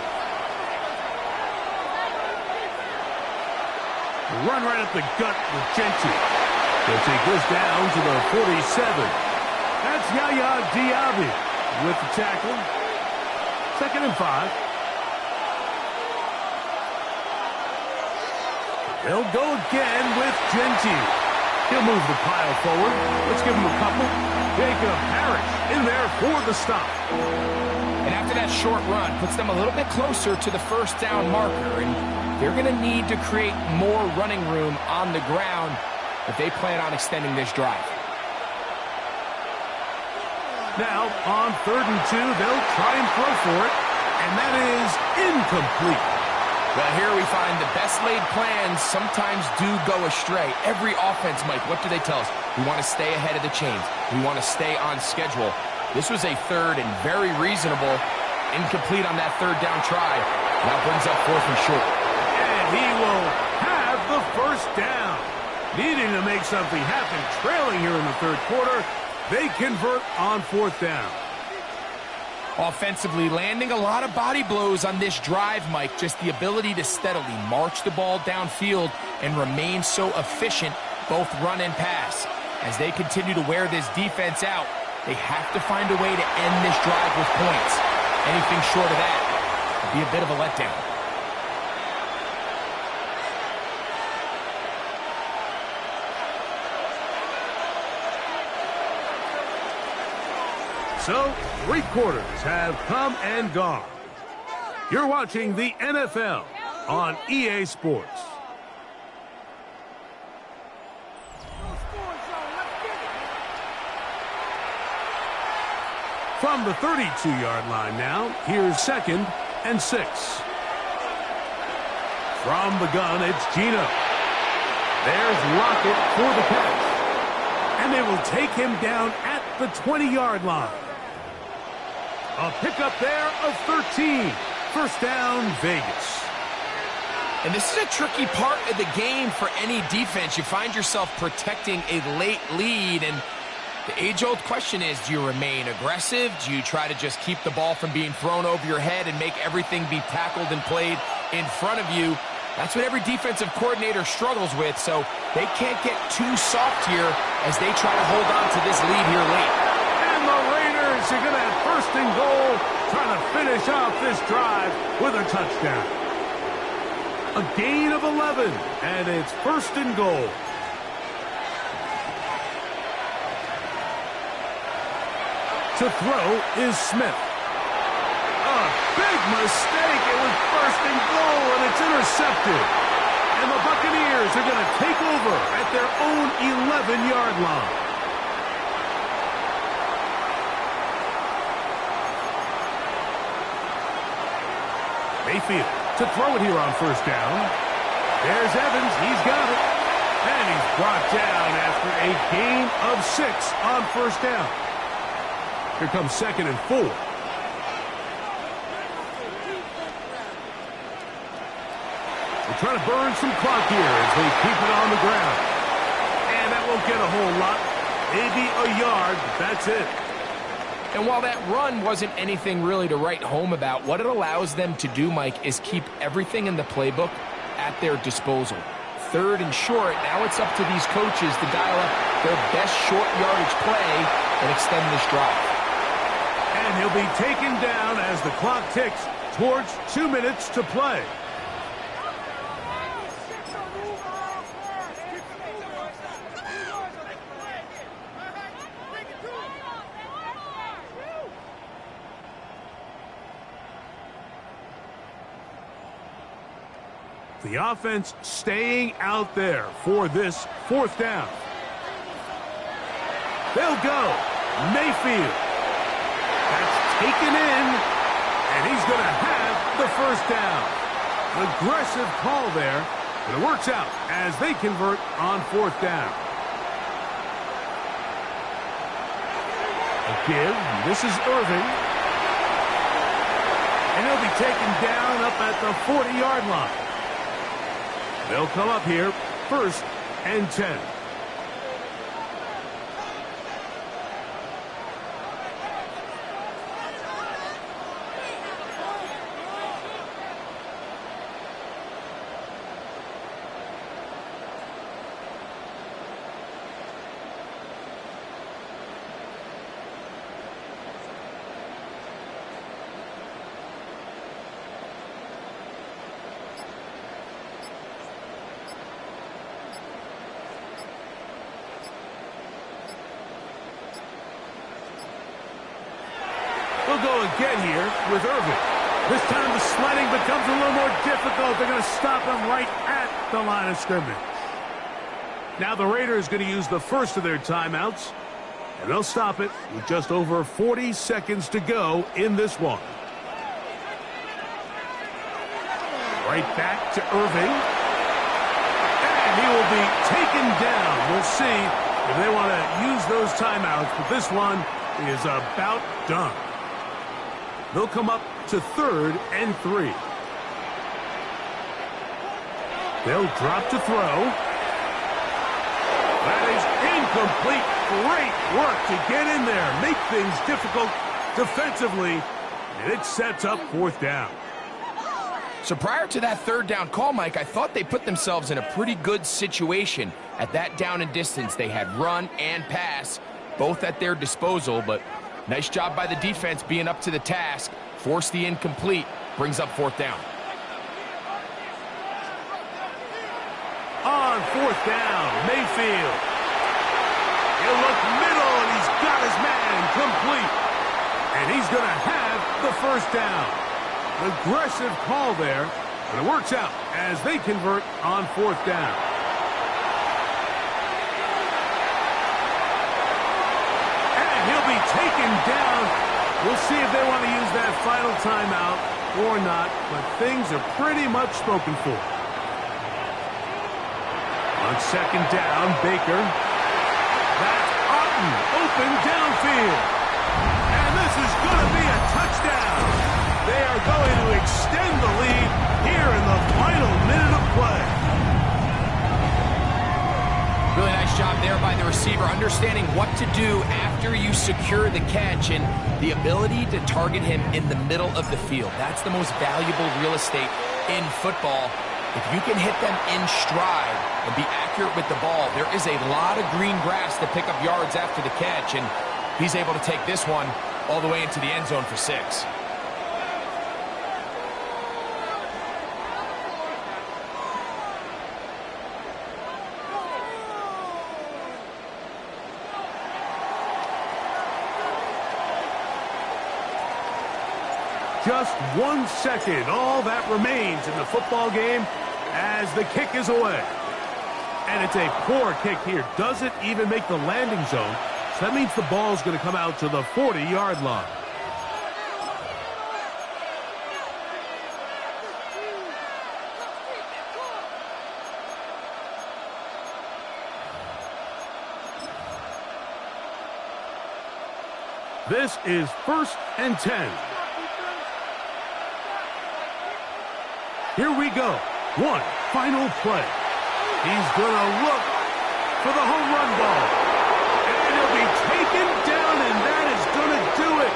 Run right up the gut with Gentry. They'll take this down to the 47. That's Yaya Diaby with the tackle. 2nd and 5. They'll go again with Gentry. He'll move the pile forward. Let's give him a couple. Jacob Parrish in there for the stop. And after that short run, puts them a little bit closer to the first down marker, and they're going to need to create more running room on the ground if they plan on extending this drive. Now, on 3rd and 2, they'll try and throw for it, and that is incomplete. Well, here we find the best laid plans sometimes do go astray. Every offense, Mike, what do they tell us? We want to stay ahead of the chains. We want to stay on schedule. This was a 3rd and very reasonable. Incomplete on that 3rd down try. Now brings up 4th and short. And he will have the first down. Needing to make something happen, trailing here in the 3rd quarter, they convert on 4th down. Offensively, landing a lot of body blows on this drive, Mike. Just the ability to steadily march the ball downfield and remain so efficient, both run and pass. As they continue to wear this defense out, they have to find a way to end this drive with points. Anything short of that would be a bit of a letdown. So, 3 quarters have come and gone. You're watching the NFL on EA Sports. From the 32-yard line now, here's 2nd and 6. From the gun, it's Gino. There's Lockett for the catch. And they will take him down at the 20-yard line. A pickup there of 13. First down, Vegas. And this is a tricky part of the game for any defense. You find yourself protecting a late lead, and the age-old question is, do you remain aggressive? Do you try to just keep the ball from being thrown over your head and make everything be tackled and played in front of you? That's what every defensive coordinator struggles with, so they can't get too soft here as they try to hold on to this lead here late. And the Raiders are going to have 1st and goal, trying to finish off this drive with a touchdown. A gain of 11, and it's 1st and goal. To throw is Smith. A big mistake. It was 1st and goal, and it's intercepted. And the Buccaneers are going to take over at their own 11-yard line. Mayfield to throw it here on 1st down. There's Evans. He's got it. And he's brought down after a gain of 6 on 1st down. Here comes 2nd and 4. They're trying to burn some clock here as they keep it on the ground. And that won't get a whole lot. Maybe a yard, but that's it. And while that run wasn't anything really to write home about, what it allows them to do, Mike, is keep everything in the playbook at their disposal. 3rd and short, now it's up to these coaches to dial up their best short yardage play and extend this drive. And he'll be taken down as the clock ticks towards 2 minutes to play. The offense staying out there for this 4th down. They'll go Mayfield. That's taken in, and he's going to have the first down. Aggressive call there, but it works out as they convert on 4th down. A give. This is Irving. And he'll be taken down up at the 40-yard line. They'll come up here, 1st and 10. We'll go again here with Irving. This time the sliding becomes a little more difficult. They're going to stop him right at the line of scrimmage. Now the Raiders going to use the first of their timeouts, and they'll stop it with just over 40 seconds to go in this one. Right back to Irving. And he will be taken down. We'll see if they want to use those timeouts, but this one is about done. They'll come up to 3rd and 3. They'll drop to throw. That is incomplete. Great work to get in there. Make things difficult defensively. And it sets up 4th down. So prior to that 3rd down call, Mike, I thought they put themselves in a pretty good situation. At that down and distance, they had run and pass, both at their disposal, but nice job by the defense being up to the task. Force the incomplete. Brings up 4th down. On 4th down, Mayfield. He'll look middle, and he's got his man complete. And he's going to have the first down. Aggressive call there, but it works out as they convert on 4th down. And he'll be taken down. We'll see if they want to use that final timeout or not, but things are pretty much spoken for. On 2nd down, Baker. That's Otten, open downfield. And this is going to be a touchdown. They are going to extend the lead here in the final minute of play. Really nice job there by the receiver, understanding what to do after you secure the catch and the ability to target him in the middle of the field. That's the most valuable real estate in football. If you can hit them in stride and be accurate with the ball, there is a lot of green grass to pick up yards after the catch, and he's able to take this one all the way into the end zone for 6. Just 1 second, all that remains in the football game as the kick is away. And it's a poor kick here. Doesn't even make the landing zone. So that means the ball's going to come out to the 40-yard line. This is 1st and 10. Here we go. One final play. He's going to look for the home run ball. And he'll be taken down, and that is going to do it.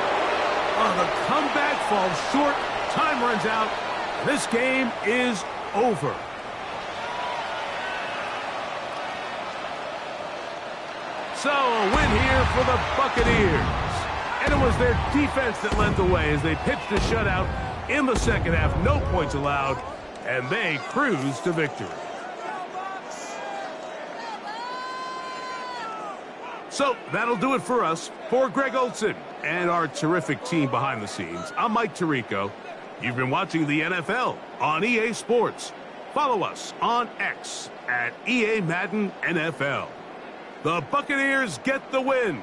The comeback falls short. Time runs out. This game is over. So a win here for the Buccaneers. And it was their defense that led the way as they pitched a shutout in the 2nd half. No points allowed, and they cruise to victory. So that'll do it for us. For Greg Olson and our terrific team behind the scenes, I'm Mike Tirico. You've been watching the NFL on EA Sports. Follow us on X at EA Madden NFL. The Buccaneers get the win.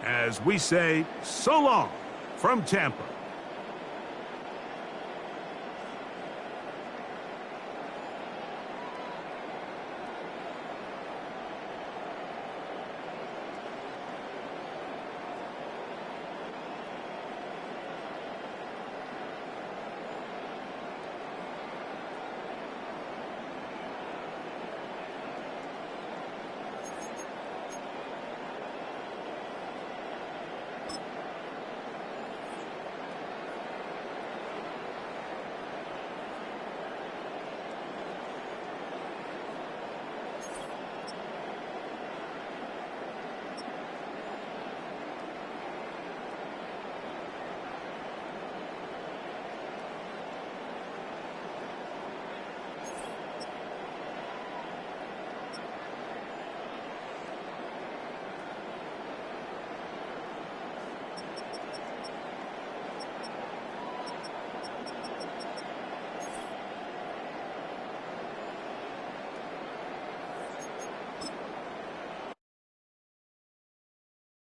as we say so long from Tampa.